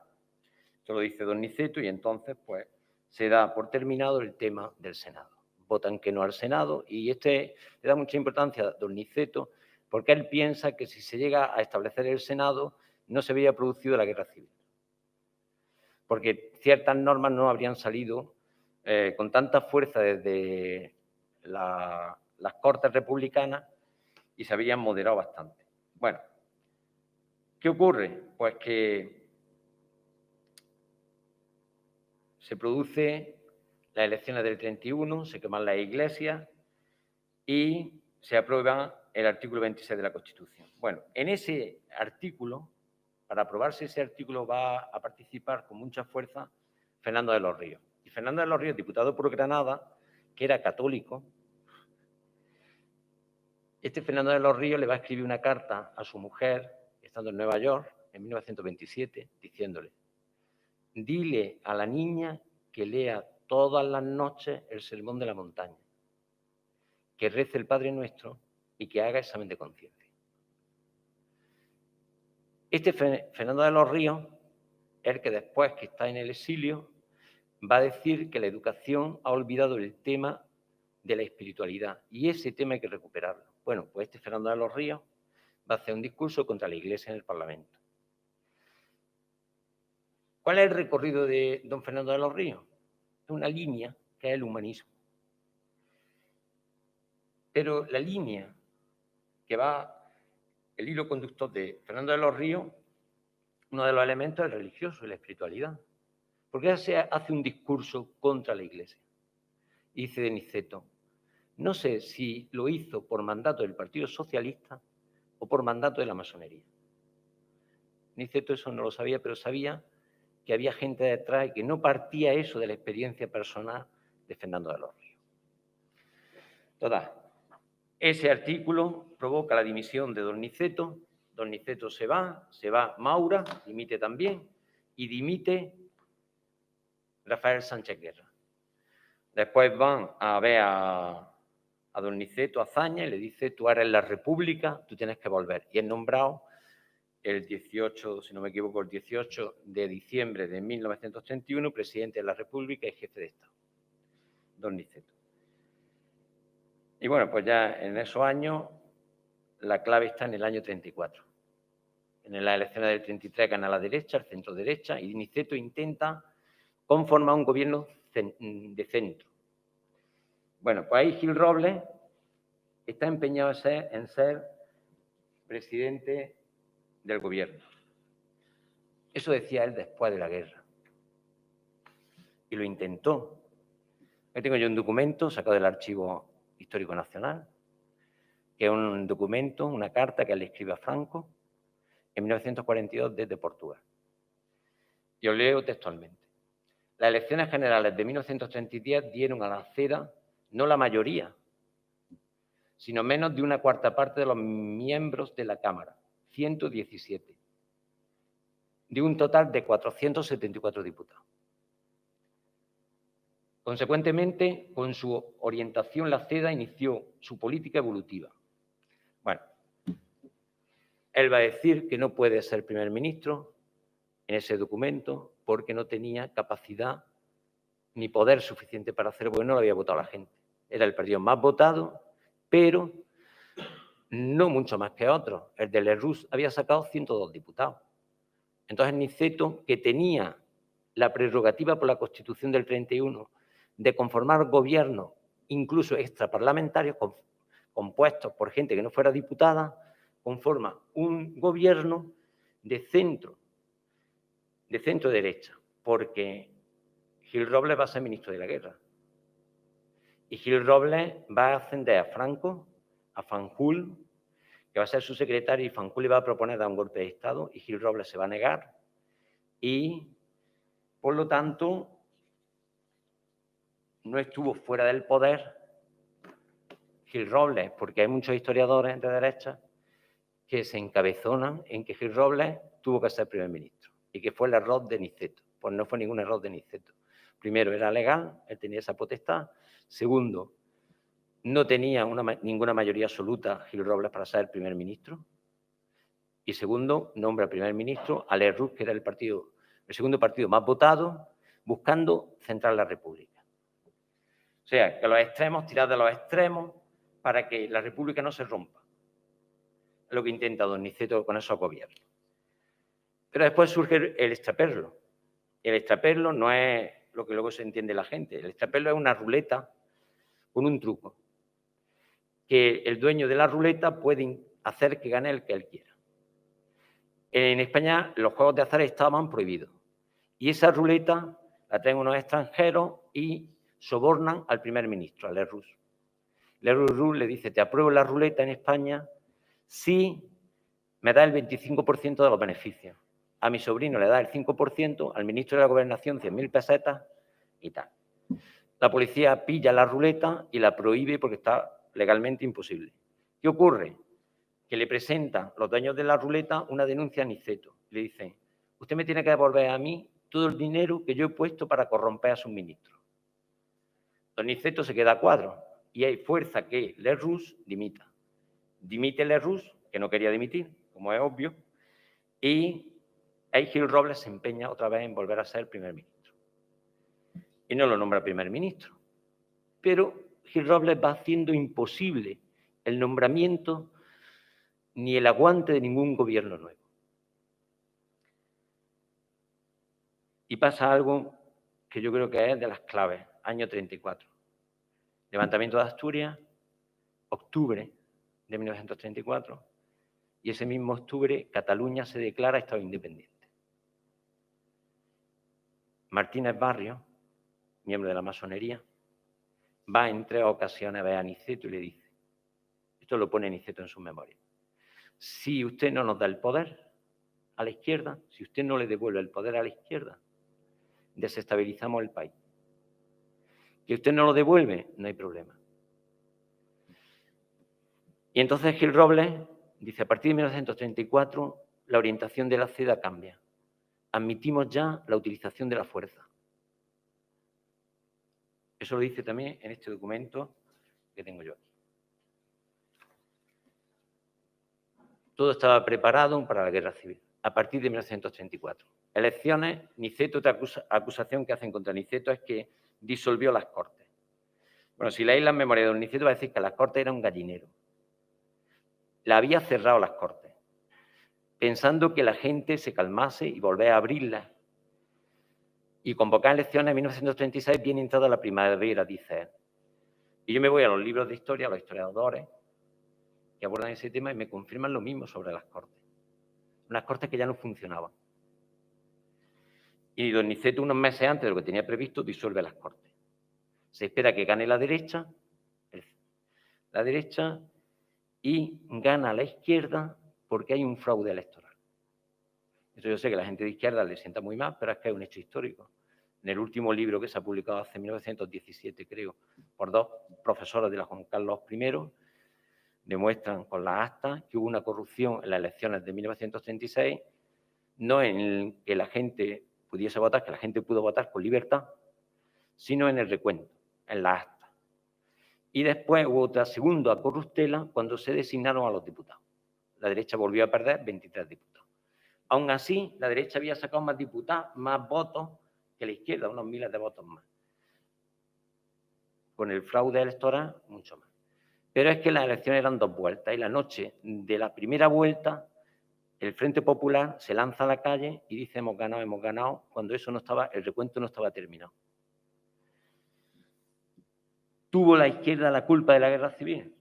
Esto lo dice don Niceto y entonces pues se da por terminado el tema del Senado. Votan que no al Senado y le da mucha importancia a don Niceto porque él piensa que si se llega a establecer el Senado no se habría producido la guerra civil. Porque ciertas normas no habrían salido con tanta fuerza desde las Cortes republicanas y se habrían moderado bastante. Bueno, ¿qué ocurre? Pues que se produce las elecciones del 31, se queman las iglesias y se aprueba el artículo 26 de la Constitución. Bueno, en ese artículo, para aprobarse ese artículo, va a participar con mucha fuerza Fernando de los Ríos. Y Fernando de los Ríos, diputado por Granada, que era católico, Fernando de los Ríos le va a escribir una carta a su mujer, estando en Nueva York, en 1927, diciéndole: dile a la niña que lea todas las noches el Sermón de la Montaña, que rece el Padre Nuestro y que haga examen de conciencia. Fernando de los Ríos, el que después que está en el exilio, va a decir que la educación ha olvidado el tema de la espiritualidad y ese tema hay que recuperarlo. Bueno, pues Fernando de los Ríos va a hacer un discurso contra la Iglesia en el Parlamento. ¿Cuál es el recorrido de don Fernando de los Ríos? Es una línea que es el humanismo. Pero la línea que va, el hilo conductor de Fernando de los Ríos, uno de los elementos es el religioso, la espiritualidad. Porque se hace un discurso contra la Iglesia. Y dice de Niceto: no sé si lo hizo por mandato del Partido Socialista o por mandato de la masonería. Niceto eso no lo sabía, pero sabía que había gente detrás y que no partía eso de la experiencia personal de Fernando de los Ríos. Total, ese artículo provoca la dimisión de don Niceto se va Maura, dimite también, y dimite Rafael Sánchez Guerra. Después van a ver a don Niceto Azaña y le dice: tú eres la República, tú tienes que volver. Y es nombrado el 18, si no me equivoco, el 18 de diciembre de 1931, presidente de la República y jefe de Estado, don Niceto. Y bueno, pues ya en esos años la clave está en el año 34. En las elecciones del 33 gana la derecha, el centro derecha, y Niceto intenta conformar un gobierno de centro. Bueno, pues ahí Gil Robles está empeñado en ser presidente del gobierno. Eso decía él después de la guerra. Y lo intentó. Aquí tengo yo un documento sacado del Archivo Histórico Nacional, que es un documento, una carta que él le escribe a Franco en 1942 desde Portugal. Yo leo textualmente. Las elecciones generales de 1933 dieron a la CEDA no la mayoría, sino menos de una cuarta parte de los miembros de la Cámara, 117, de un total de 474 diputados. Consecuentemente, con su orientación, la CEDA inició su política evolutiva. Bueno, él va a decir que no puede ser primer ministro en ese documento porque no tenía capacidad ni poder suficiente para hacerlo, porque no lo había votado la gente. Era el partido más votado, pero no mucho más que otros. El de Lerroux había sacado 102 diputados. Entonces Niceto, que tenía la prerrogativa por la Constitución del 31 de conformar gobiernos, incluso extraparlamentarios, compuestos por gente que no fuera diputada, conforma un gobierno de centro-derecha, porque Gil Robles va a ser ministro de la Guerra. Y Gil Robles va a ascender a Franco, a Fanjul, que va a ser su secretario, y Fanjul le va a proponer dar un golpe de Estado, y Gil Robles se va a negar. Y, por lo tanto, no estuvo fuera del poder Gil Robles, porque hay muchos historiadores de derecha que se encabezonan en que Gil Robles tuvo que ser primer ministro y que fue el error de Niceto. Pues no fue ningún error de Niceto. Primero, era legal, él tenía esa potestad. Segundo, no tenía ninguna mayoría absoluta Gil Robles para ser primer ministro. Y segundo, nombra primer ministro a Lerroux, que era el segundo partido más votado, buscando centrar la República. O sea, que los extremos, tirar de los extremos para que la República no se rompa. Es lo que intenta don Niceto con esos gobiernos. Pero después surge el extraperlo. El extraperlo no es lo que luego se entiende la gente. El extraperlo es una ruleta con un truco. Que el dueño de la ruleta puede hacer que gane el que él quiera. En España los juegos de azar estaban prohibidos. Y esa ruleta la traen unos extranjeros y sobornan al primer ministro, a Lerroux. Lerroux le dice, te apruebo la ruleta en España si me da el 25% de los beneficios. A mi sobrino le da el 5%, al ministro de la Gobernación 100.000 pesetas y tal. La policía pilla la ruleta y la prohíbe porque está legalmente imposible. ¿Qué ocurre? Que le presentan los dueños de la ruleta una denuncia a Niceto. Le dicen, usted me tiene que devolver a mí todo el dinero que yo he puesto para corromper a sus ministros. Don Niceto se queda a cuadros y hay fuerza que Lerroux dimita. Dimite Lerroux, que no quería dimitir, como es obvio, y ahí Gil Robles se empeña otra vez en volver a ser primer ministro. Y no lo nombra primer ministro. Pero Gil Robles va haciendo imposible el nombramiento ni el aguante de ningún gobierno nuevo. Y pasa algo que yo creo que es de las claves, año 34. Levantamiento de Asturias, octubre de 1934, y ese mismo octubre Cataluña se declara Estado independiente. Martínez Barrio, miembro de la masonería, va en 3 ocasiones a ver a Niceto y le dice, esto lo pone Niceto en su memoria, si usted no nos da el poder a la izquierda, si usted no le devuelve el poder a la izquierda, desestabilizamos el país. Que usted no lo devuelve, no hay problema. Y entonces Gil Robles dice, a partir de 1934, la orientación de la CEDA cambia. Admitimos ya la utilización de la fuerza. Eso lo dice también en este documento que tengo yo aquí. Todo estaba preparado para la guerra civil, a partir de 1934. Elecciones, Niceto, otra acusación que hacen contra Niceto es que disolvió las Cortes. Bueno, si leéis las memorias de don Niceto va a decir que las Cortes eran un gallinero. La había cerrado las Cortes, pensando que la gente se calmase y volver a abrirlas. Y convocar elecciones en 1936 bien entrada la primavera, dice él. Y yo me voy a los libros de historia, a los historiadores que abordan ese tema y me confirman lo mismo sobre las Cortes. Unas Cortes que ya no funcionaban. Y don Niceto, unos meses antes de lo que tenía previsto, disuelve las Cortes. Se espera que gane la derecha y gana la izquierda porque hay un fraude electoral. Eso yo sé que a la gente de izquierda le sienta muy mal, pero es que es un hecho histórico. En el último libro que se ha publicado hace 1917, creo, por 2 profesores de la Juan Carlos I, demuestran con las actas que hubo una corrupción en las elecciones de 1936, no en que la gente pudiese votar, que la gente pudo votar con libertad, sino en el recuento, en las actas. Y después hubo otra segunda corruptela cuando se designaron a los diputados. La derecha volvió a perder 23 diputados. Aún así, la derecha había sacado más diputados, más votos que la izquierda, unos miles de votos más. Con el fraude electoral, mucho más. Pero es que las elecciones eran 2 vueltas y la noche de la primera vuelta el Frente Popular se lanza a la calle y dice hemos ganado, cuando eso no estaba, el recuento no estaba terminado. ¿Tuvo la izquierda la culpa de la guerra civil?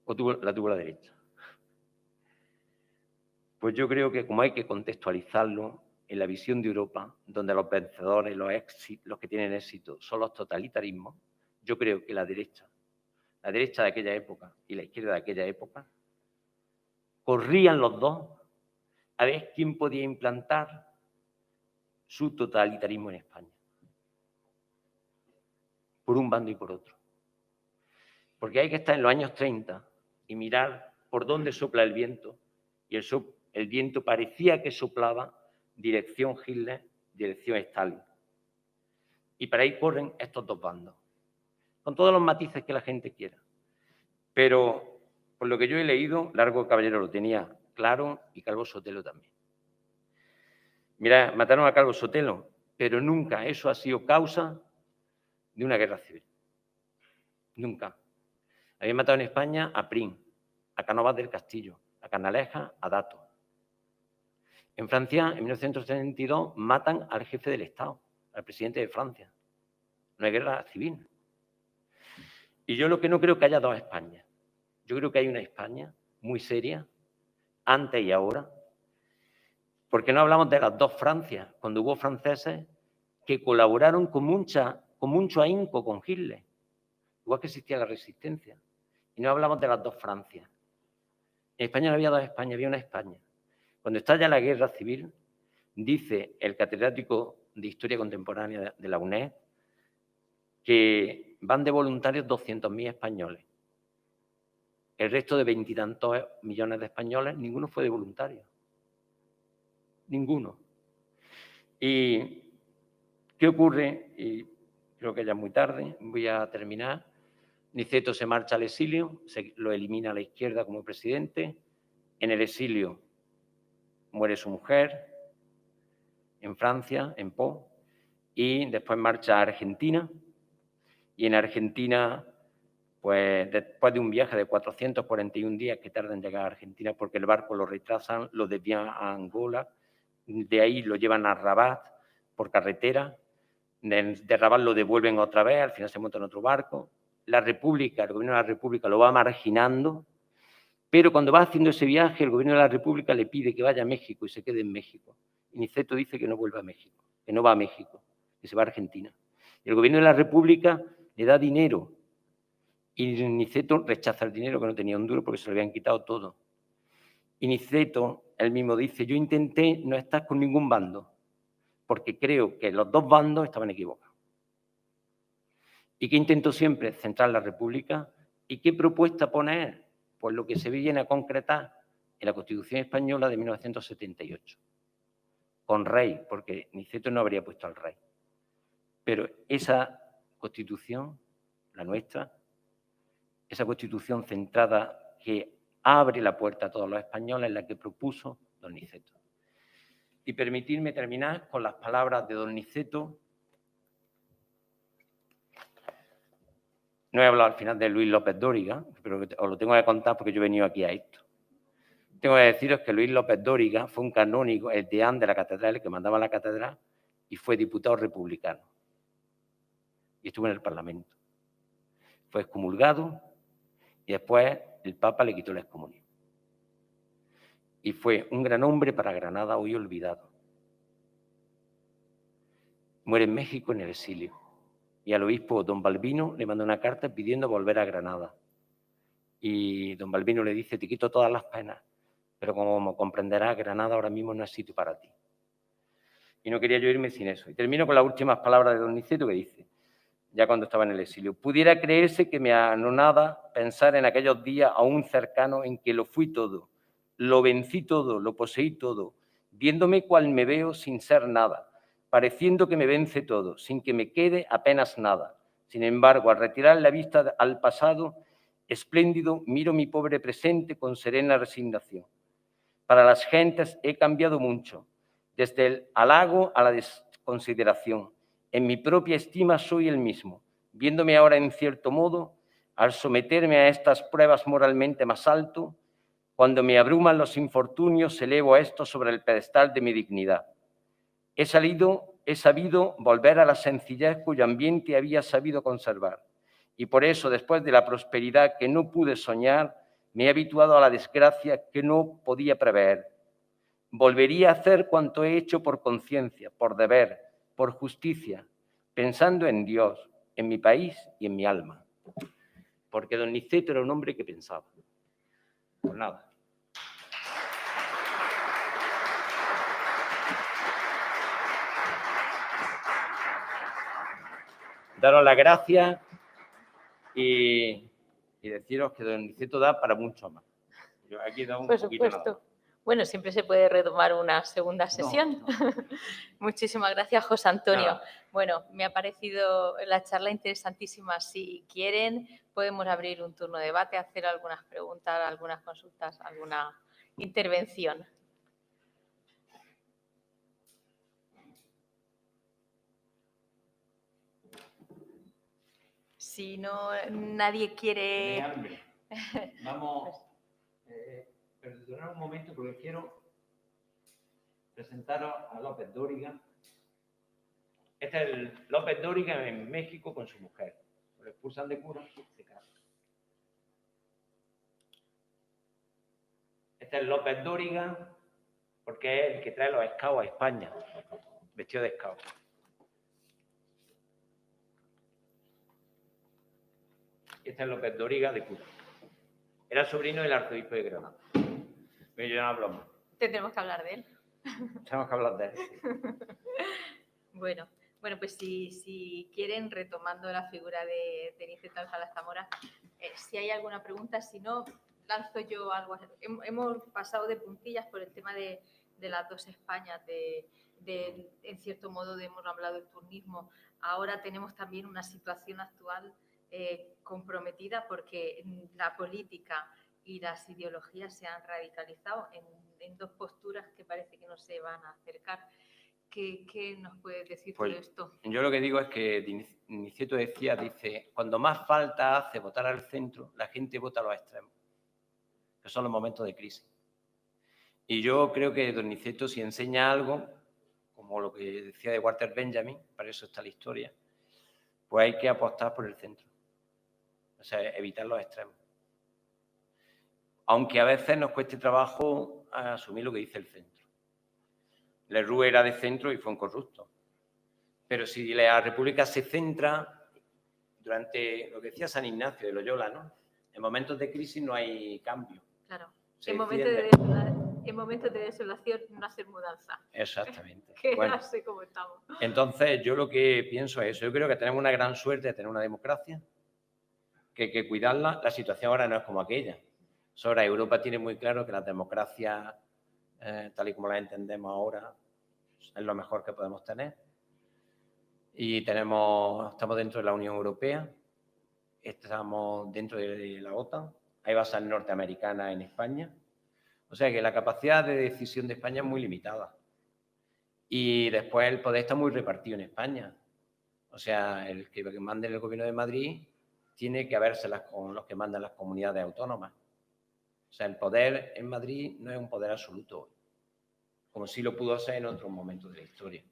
¿O la tuvo la derecha? Pues yo creo que como hay que contextualizarlo, en la visión de Europa, donde los vencedores, los que tienen éxito, son los totalitarismos, yo creo que la derecha de aquella época y la izquierda de aquella época, corrían los dos a ver quién podía implantar su totalitarismo en España, por un bando y por otro. Porque hay que estar en los años 30 y mirar por dónde sopla el viento, y el viento parecía que soplaba dirección Hitler, dirección Stalin. Y para ahí corren estos dos bandos, con todos los matices que la gente quiera. Pero, por lo que yo he leído, Largo Caballero lo tenía claro y Calvo Sotelo también. Mira, mataron a Calvo Sotelo, pero nunca eso ha sido causa de una guerra civil. Nunca. Habían matado en España a Prim, a Cánovas del Castillo, a Canalejas, a Dato. En Francia, en 1932, matan al jefe del Estado, al presidente de Francia. No hay guerra civil. Y yo lo que no creo que haya dos Españas. Yo creo que hay una España muy seria, antes y ahora, porque no hablamos de las dos Francias, cuando hubo franceses que colaboraron con mucho ahínco con Hitler, igual que existía la resistencia. Y no hablamos de las dos Francias. En España no había dos Españas, había una España. Cuando estalla la guerra civil, dice el catedrático de Historia Contemporánea de la UNED que van de voluntarios 200.000 españoles. El resto de 20 y tantos millones de españoles, ninguno fue de voluntario. Ninguno. ¿Y qué ocurre? Y creo que ya es muy tarde, voy a terminar. Niceto se marcha al exilio, lo elimina a la izquierda como presidente. En el exilio muere su mujer, en Francia, en Pau, y después marcha a Argentina. Y en Argentina, pues después de un viaje de 441 días que tarda en llegar a Argentina porque el barco lo retrasan, lo desvían a Angola, de ahí lo llevan a Rabat por carretera, de Rabat lo devuelven otra vez, al final se monta en otro barco. La República, el gobierno de la República lo va marginando, pero cuando va haciendo ese viaje, el gobierno de la República le pide que vaya a México y se quede en México. Y Niceto dice que no vuelva a México, que no va a México, que se va a Argentina. Y el gobierno de la República le da dinero y Niceto rechaza el dinero, que no tenía un duro porque se lo habían quitado todo. Y Niceto, él mismo dice, yo intenté no estar con ningún bando, porque creo que los dos bandos estaban equivocados. ¿Y qué intentó siempre? Centrar la República. ¿Y qué propuesta poner? Pues lo que se viene a concretar en la Constitución Española de 1978. Con rey, porque Niceto no habría puesto al rey. Pero esa Constitución, la nuestra, esa Constitución centrada que abre la puerta a todos los españoles, la que propuso don Niceto. Y permitidme terminar con las palabras de don Niceto. No he hablado al final de Luis López Dóriga, pero os lo tengo que contar porque yo he venido aquí a esto. Tengo que deciros que Luis López Dóriga fue un canónigo, el deán de la catedral, el que mandaba la catedral, y fue diputado republicano. Y estuvo en el Parlamento. Fue excomulgado y después el Papa le quitó la excomunión. Y fue un gran hombre para Granada, hoy olvidado. Muere en México en el exilio. Y al obispo don Balbino le mandó una carta pidiendo volver a Granada. Y don Balbino le dice, te quito todas las penas, pero como comprenderás, Granada ahora mismo no es sitio para ti. Y no quería yo irme sin eso. Y termino con las últimas palabras de don Niceto que dice, ya cuando estaba en el exilio, pudiera creerse que me anonada pensar en aquellos días aún cercanos en que lo fui todo, lo vencí todo, lo poseí todo, viéndome cual me veo sin ser nada, pareciendo que me vence todo, sin que me quede apenas nada. Sin embargo, al retirar la vista al pasado, espléndido, miro mi pobre presente con serena resignación. Para las gentes he cambiado mucho, desde el halago a la desconsideración. En mi propia estima soy el mismo, viéndome ahora en cierto modo, al someterme a estas pruebas moralmente más alto, cuando me abruman los infortunios, elevo a esto sobre el pedestal de mi dignidad. He sabido volver a la sencillez cuyo ambiente había sabido conservar. Y por eso, después de la prosperidad que no pude soñar, me he habituado a la desgracia que no podía prever. Volvería a hacer cuanto he hecho por conciencia, por deber, por justicia, pensando en Dios, en mi país y en mi alma. Porque don Niceto era un hombre que pensaba. Pues nada. Daros las gracias y deciros que don Niceto da para mucho más. Yo aquí he dado un Por poquito supuesto. nada. Bueno, siempre se puede retomar una segunda sesión. No. Muchísimas gracias, José Antonio. Nada. Bueno, me ha parecido la charla interesantísima. Si quieren, podemos abrir un turno de debate, hacer algunas preguntas, algunas consultas, alguna intervención. Si no, nadie quiere... hambre. Vamos, perdonad un momento porque quiero presentaros a López Dóriga. Este es el López Dóriga en México con su mujer. Lo expulsan de cura, se casa. Este es López Dóriga porque es el que trae los scouts a España, vestido de scout. Este es López Dóriga de cura. Era sobrino del arzobispo de Granada. Pero yo no hablo más. Tendremos que hablar de él. Tenemos que hablar de él. Sí. Bueno, pues si quieren, retomando la figura de Niceto Alcalá Zamora, si hay alguna pregunta, si no, lanzo yo algo. Hemos pasado de puntillas por el tema de las dos Españas, en cierto modo hemos hablado del turnismo. Ahora tenemos también una situación actual comprometida porque la política y las ideologías se han radicalizado en dos posturas que parece que no se van a acercar. ¿Qué nos puedes decir Pues, sobre esto? Yo lo que digo es que Niceto dice, cuando más falta hace votar al centro, la gente vota a los extremos, que son los momentos de crisis. Y yo creo que don Niceto, si enseña algo, como lo que decía de Walter Benjamin, para eso está la historia, pues hay que apostar por el centro. O sea, evitar los extremos. Aunque a veces nos cueste trabajo asumir lo que dice el centro. Lerroux era de centro y fue un corrupto. Pero si la República se centra durante lo que decía San Ignacio de Loyola, ¿no? En momentos de crisis no hay cambio. Claro. En momentos de desolación no hacer mudanza. Exactamente. Quedarse como estamos. Entonces, yo lo que pienso es eso. Yo creo que tenemos una gran suerte de tener una democracia, que hay que cuidarla. La situación ahora no es como aquella. Ahora Europa tiene muy claro que la democracia, tal y como la entendemos ahora, es lo mejor que podemos tener. Y estamos dentro de la Unión Europea, estamos dentro de la OTAN, hay bases norteamericanas en España. O sea que la capacidad de decisión de España es muy limitada. Y después el poder está muy repartido en España. O sea, el que mande el gobierno de Madrid tiene que habérselas con los que mandan las comunidades autónomas. O sea, el poder en Madrid no es un poder absoluto, como sí lo pudo ser en otros momentos de la historia.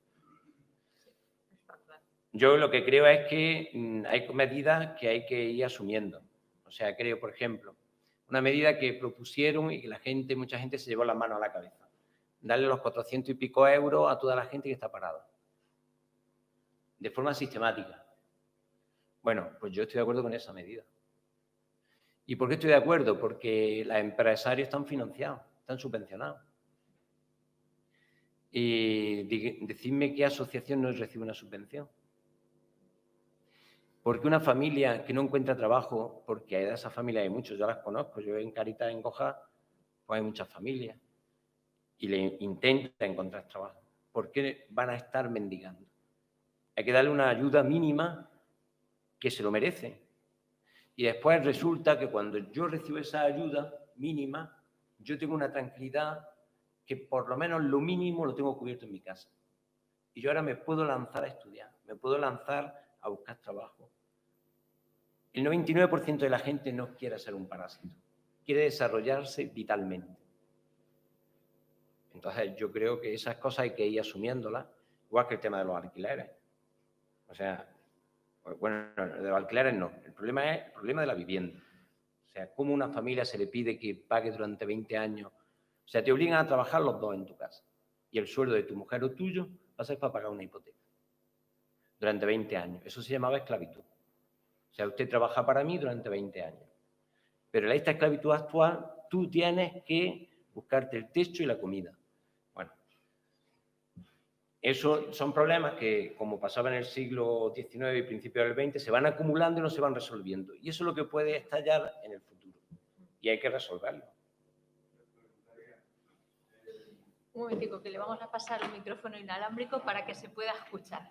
Yo lo que creo es que hay medidas que hay que ir asumiendo. O sea, creo, por ejemplo, una medida que propusieron y que mucha gente se llevó las manos a la cabeza. Darle los 400 y pico euros a toda la gente que está parada. De forma sistemática. Bueno, pues yo estoy de acuerdo con esa medida. ¿Y por qué estoy de acuerdo? Porque los empresarios están financiados, están subvencionados. Y decidme qué asociación no recibe una subvención. Porque una familia que no encuentra trabajo, porque de esas familias hay muchos, yo las conozco, yo en Caritas, en Goja, pues hay muchas familias, y le intenta encontrar trabajo. ¿Por qué van a estar mendigando? Hay que darle una ayuda mínima que se lo merece. Y después resulta que cuando yo recibo esa ayuda mínima, yo tengo una tranquilidad que por lo menos lo mínimo lo tengo cubierto en mi casa. Y yo ahora me puedo lanzar a estudiar, me puedo lanzar a buscar trabajo. El 99% de la gente no quiere ser un parásito, quiere desarrollarse vitalmente. Entonces, yo creo que esas cosas hay que ir asumiéndolas, igual que el tema de los alquileres. O sea, bueno, de los alquileres no, el problema es el problema de la vivienda. O sea, cómo a una familia se le pide que pague durante 20 años O sea, te obligan a trabajar los dos en tu casa. Y el sueldo de tu mujer o tuyo va a ser para pagar una hipoteca. Durante 20 años. Eso se llamaba esclavitud. O sea, usted trabaja para mí durante 20 años. Pero en esta esclavitud actual, tú tienes que buscarte el techo y la comida. Bueno, esos son problemas que, como pasaba en el siglo XIX y principios del XX, se van acumulando y no se van resolviendo. Y eso es lo que puede estallar en el futuro. Y hay que resolverlo. Un momentico, que le vamos a pasar el micrófono inalámbrico para que se pueda escuchar.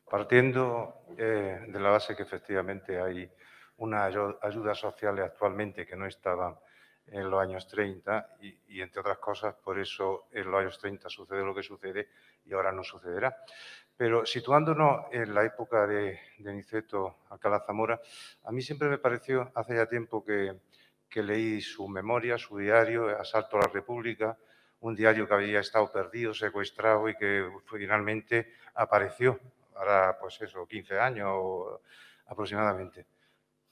Partiendo de la base que efectivamente hay unas ayudas sociales actualmente que no estaban en los años 30 y entre otras cosas, por eso en los años 30 sucede lo que sucede y ahora no sucederá. Pero situándonos en la época de Niceto Alcalá Zamora, a mí siempre me pareció, hace ya tiempo que leí su memoria, su diario, Asalto a la República, un diario que había estado perdido, secuestrado y que finalmente apareció. Ahora, pues eso, 15 años aproximadamente.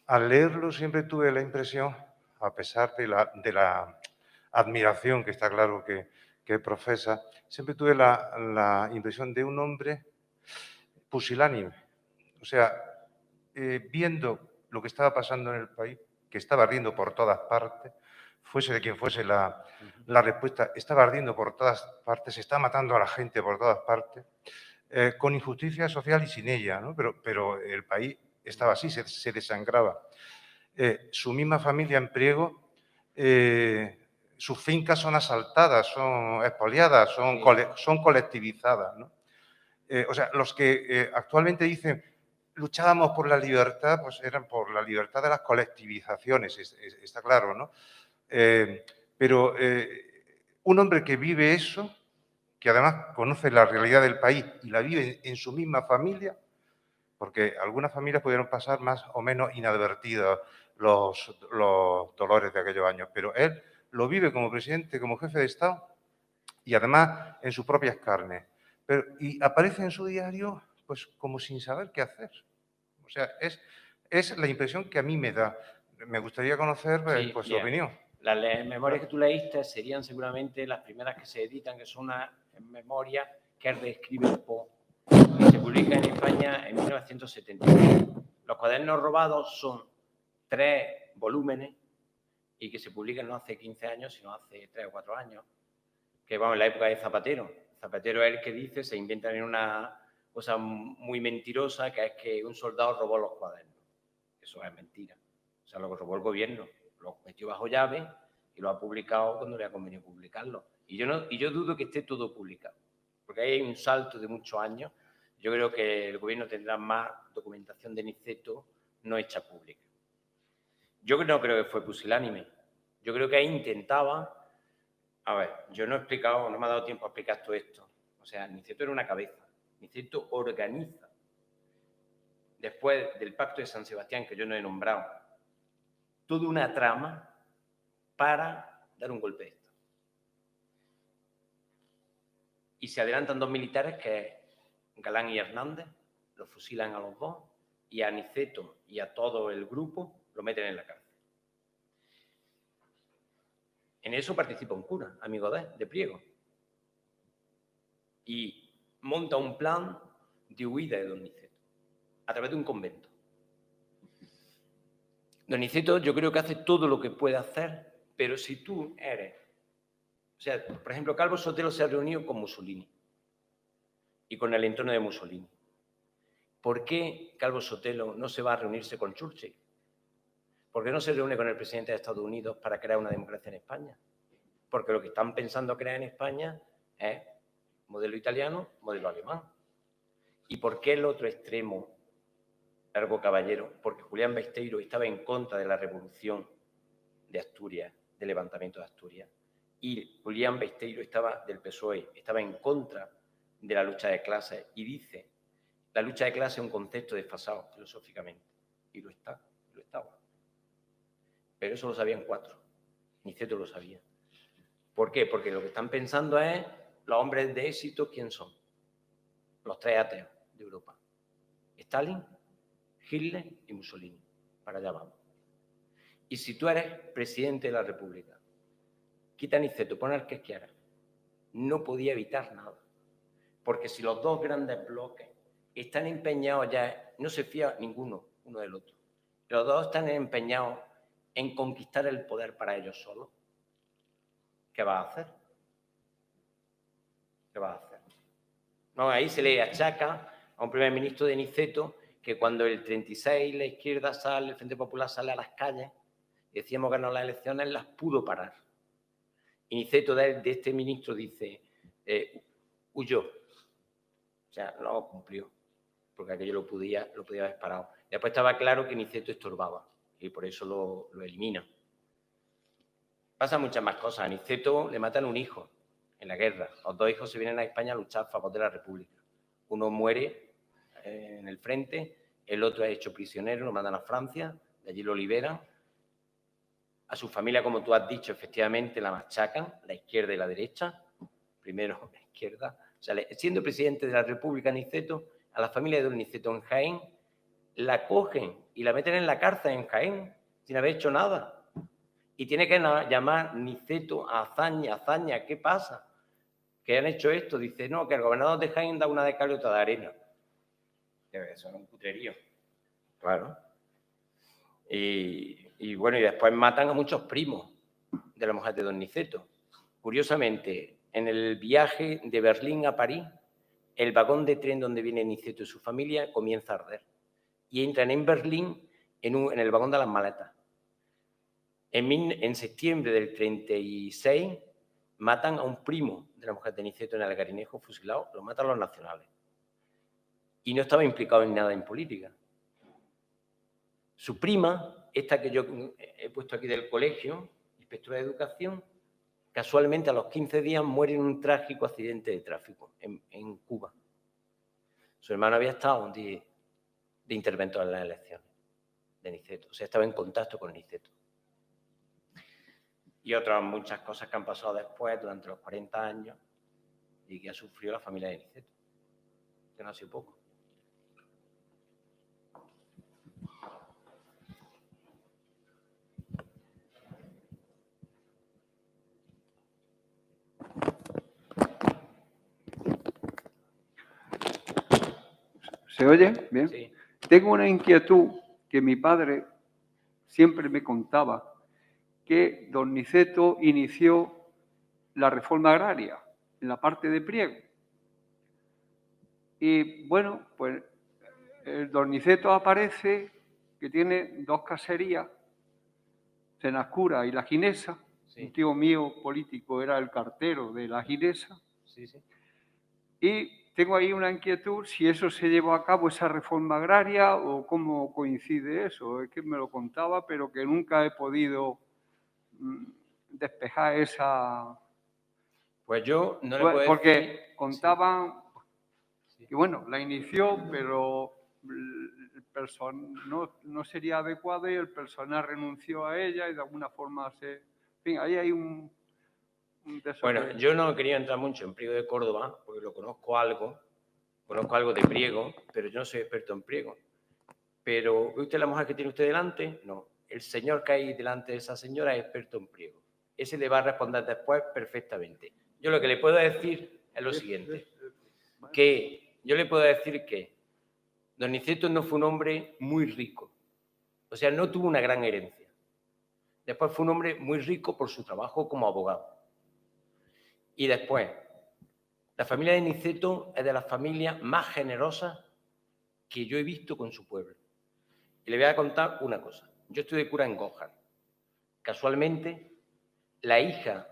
Al leerlo siempre tuve la impresión, a pesar de la admiración que está claro que profesa, siempre tuve la impresión de un hombre pusilánime. O sea, viendo lo que estaba pasando en el país, que estaba ardiendo por todas partes, fuese de quien fuese la respuesta, estaba ardiendo por todas partes, se está matando a la gente por todas partes, con injusticia social y sin ella, ¿no? Pero el país estaba así, se desangraba. Su misma familia en Priego, sus fincas son asaltadas, son expoliadas, son colectivizadas, ¿no? O sea, los que actualmente dicen luchábamos por la libertad, pues eran por la libertad de las colectivizaciones, está claro, ¿no? Pero un hombre que vive eso, que además conoce la realidad del país y la vive en su misma familia, porque algunas familias pudieron pasar más o menos inadvertidos los dolores de aquellos años, pero él lo vive como presidente, como jefe de Estado y además en sus propias carnes. Y aparece en su diario pues como sin saber qué hacer. O sea, es la impresión que a mí me da. Me gustaría conocer pues, su opinión. Las memorias que tú leíste serían seguramente las primeras que se editan, que son una memoria que reescribe el Po, que se publica en España en 1971. Los cuadernos robados son 3 volúmenes y que se publican no hace 15 años, sino hace 3 o 4 años, que vamos, en la época de Zapatero. Zapatero es el que dice, se inventan en una cosa muy mentirosa, que es que un soldado robó los cuadernos. Eso es mentira. O sea, lo robó el gobierno, lo metió bajo llave y lo ha publicado cuando le ha convenido publicarlo. Y yo dudo que esté todo publicado, porque hay un salto de muchos años. Yo creo que el gobierno tendrá más documentación de Niceto no hecha pública. Yo no creo que fue pusilánime. Yo creo que ahí intentaba... A ver, yo no he explicado, no me ha dado tiempo a explicar todo esto. O sea, Niceto era una cabeza. Niceto organiza. Después del Pacto de San Sebastián, que yo no he nombrado, toda una trama para dar un golpe de Estado. Y se adelantan 2 militares, que es Galán y Hernández, los fusilan a los 2, y a Niceto y a todo el grupo lo meten en la cárcel. En eso participa un cura, amigo de Priego. Y monta un plan de huida de don Niceto, a través de un convento. Don Niceto yo creo que hace todo lo que puede hacer, pero si tú eres... O sea, por ejemplo, Calvo Sotelo se ha reunido con Mussolini y con el entorno de Mussolini. ¿Por qué Calvo Sotelo no se va a reunirse con Churchill? ¿Por qué no se reúne con el presidente de Estados Unidos para crear una democracia en España? Porque lo que están pensando crear en España es modelo italiano, modelo alemán. ¿Y por qué el otro extremo, Largo Caballero? Porque Julián Besteiro estaba en contra de la revolución de Asturias, del levantamiento de Asturias. Y Julián Besteiro estaba del PSOE, estaba en contra de la lucha de clases y dice, la lucha de clase es un concepto desfasado filosóficamente. Y lo está, lo estaba. Pero eso lo sabían 4. Niceto lo sabía. ¿Por qué? Porque lo que están pensando es los hombres de éxito, ¿quién son? Los 3 ateos de Europa. Stalin, Hitler y Mussolini. Para allá vamos. Y si tú eres presidente de la República, quita a Niceto, pon al que quieras. No podía evitar nada. Porque si los 2 grandes bloques están empeñados ya, no se fía ninguno uno del otro. Los 2 están empeñados en conquistar el poder para ellos solos. ¿Qué va a hacer? ¿Qué va a hacer? No, ahí se le achaca a un primer ministro de Niceto que cuando el 36 la izquierda sale, el Frente Popular sale a las calles, decíamos que ganó las elecciones, las pudo parar. Y Niceto de este ministro dice, huyó. O sea, no cumplió, porque aquello lo podía haber parado. Después estaba claro que Niceto estorbaba y por eso lo elimina. Pasan muchas más cosas. A Niceto le matan un hijo en la guerra. Los 2 hijos se vienen a España a luchar a favor de la República. Uno muere en el frente, el otro es hecho prisionero, lo mandan a Francia, de allí lo liberan. A su familia, como tú has dicho, efectivamente la machacan, la izquierda y la derecha. Primero la izquierda. O sea, siendo presidente de la República Niceto, a la familia de don Niceto en Jaén la cogen y la meten en la cárcel en Jaén sin haber hecho nada. Y tiene que llamar Niceto a Azaña, ¿qué pasa? ¿Que han hecho esto? Dice, no, que el gobernador de Jaén da una de cal y otra de arena. Eso es un putrerío. Claro. Y bueno, y después matan a muchos primos de la mujer de don Niceto. Curiosamente, en el viaje de Berlín a París, el vagón de tren donde viene Niceto y su familia comienza a arder. Y entran en Berlín en el vagón de las maletas. En septiembre del 36 matan a un primo de la mujer de Niceto en Algarinejo, fusilado, lo matan los nacionales. Y no estaba implicado en nada en política. Su prima, esta que yo he puesto aquí del colegio, inspectora de educación, casualmente a los 15 días muere en un trágico accidente de tráfico en Cuba. Su hermano había estado de interventor en las elecciones de Niceto, o sea, estaba en contacto con Niceto. Y otras muchas cosas que han pasado después, durante los 40 años, y que ha sufrido la familia de Niceto, que no ha sido poco. ¿Se oye? Bien. Sí. Tengo una inquietud que mi padre siempre me contaba, que don Niceto inició la reforma agraria en la parte de Priego. Y bueno, pues el don Niceto aparece que tiene 2 caserías, Cenascura y La Ginesa. Sí. Un tío mío político era el cartero de La Ginesa. Sí, sí. Y tengo ahí una inquietud si eso se llevó a cabo, esa reforma agraria, o cómo coincide eso. Es que me lo contaba, pero que nunca he podido despejar esa... Pues yo no le puedo decir... Porque contaban Sí. que, bueno, la inició, pero el no sería adecuado y el personal renunció a ella y de alguna forma se... En fin, ahí hay un Bueno, yo no quería entrar mucho en Priego de Córdoba, porque lo conozco algo de Priego, pero yo no soy experto en Priego. Pero, ¿ve usted la mujer que tiene usted delante? No. El señor que hay delante de esa señora es experto en Priego. Ese le va a responder después perfectamente. Yo lo que le puedo decir es lo siguiente, que yo le puedo decir que don Niceto no fue un hombre muy rico, o sea, no tuvo una gran herencia. Después fue un hombre muy rico por su trabajo como abogado. Y después, la familia de Niceto es de las familias más generosas que yo he visto con su pueblo. Y le voy a contar una cosa. Yo estoy de cura en Gójar. Casualmente, la hija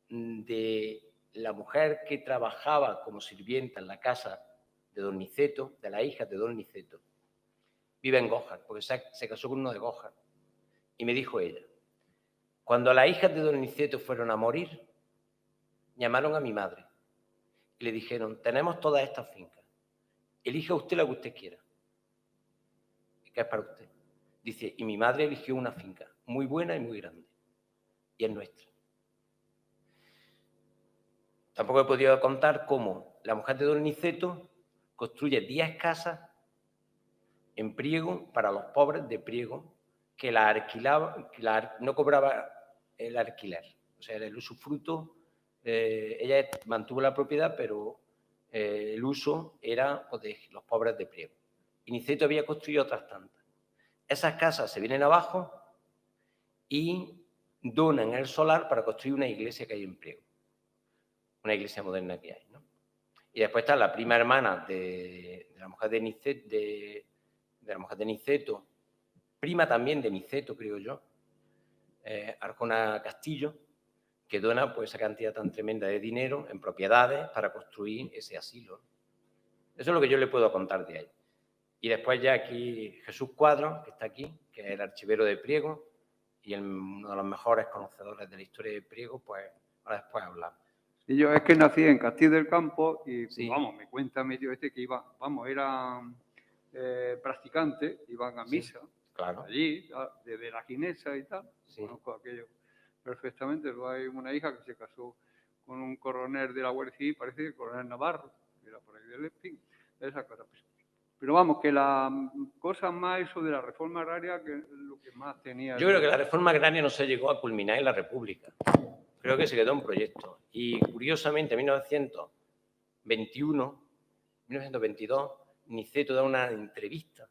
de la mujer que trabajaba como sirvienta en la casa de don Niceto, de la hija de don Niceto, vive en Gójar, porque se casó con uno de Gójar. Y me dijo ella, cuando las hijas de don Niceto fueron a morir, llamaron a mi madre y le dijeron, tenemos todas estas fincas, elija usted la que usted quiera, que es para usted. Dice, y mi madre eligió una finca muy buena y muy grande, y es nuestra. Tampoco he podido contar cómo la mujer de don Niceto construye 10 casas en Priego para los pobres de Priego, que la alquilaba, no cobraba el alquiler, o sea, el usufructo, ella mantuvo la propiedad, pero el uso era pues, de los pobres de Priego. Y Niceto había construido otras tantas. Esas casas se vienen abajo y donan el solar para construir una iglesia que hay en Priego, una iglesia moderna que hay, ¿no? Y después está la prima hermana de la mujer de Niceto, de la mujer de Niceto, prima también de Niceto, creo yo, Arjona Castillo, que dona pues, esa cantidad tan tremenda de dinero en propiedades para construir ese asilo. Eso es lo que yo le puedo contar de ahí. Y después ya aquí Jesús Cuadros, que está aquí, que es el archivero de Priego y uno de los mejores conocedores de la historia de Priego, pues ahora después hablamos. Y yo es que nací en Castillo del Campo y, Sí. vamos, me cuenta medio que iba, vamos, eran practicantes, iban a misa, Claro. allí, desde la Ginesa y tal. Sí. Conozco aquello perfectamente. Luego hay una hija que se casó con un coronel de la Guardia Civil, parece que el coronel Navarro, que era por ahí del Espín, esa cosa. Pero vamos, que la cosa más eso de la reforma agraria, que es lo que más tenía... Yo creo que la reforma agraria no se llegó a culminar en la República. Creo que se quedó un proyecto. Y curiosamente, en 1921, 1922, Niceto da una entrevista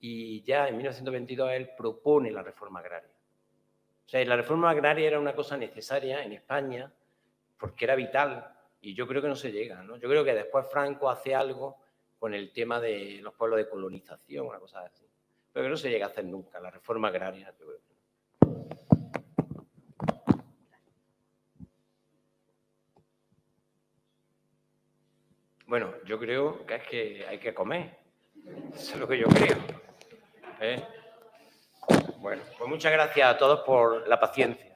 y ya en 1922 él propone la reforma agraria. O sea, la reforma agraria era una cosa necesaria en España porque era vital y yo creo que no se llega, ¿no? Yo creo que después Franco hace algo con el tema de los pueblos de colonización, una cosa así. Pero que no se llega a hacer nunca, la reforma agraria, yo creo. Bueno, yo creo que es que hay que comer. Eso es lo que yo creo. Bueno, pues muchas gracias a todos por la paciencia.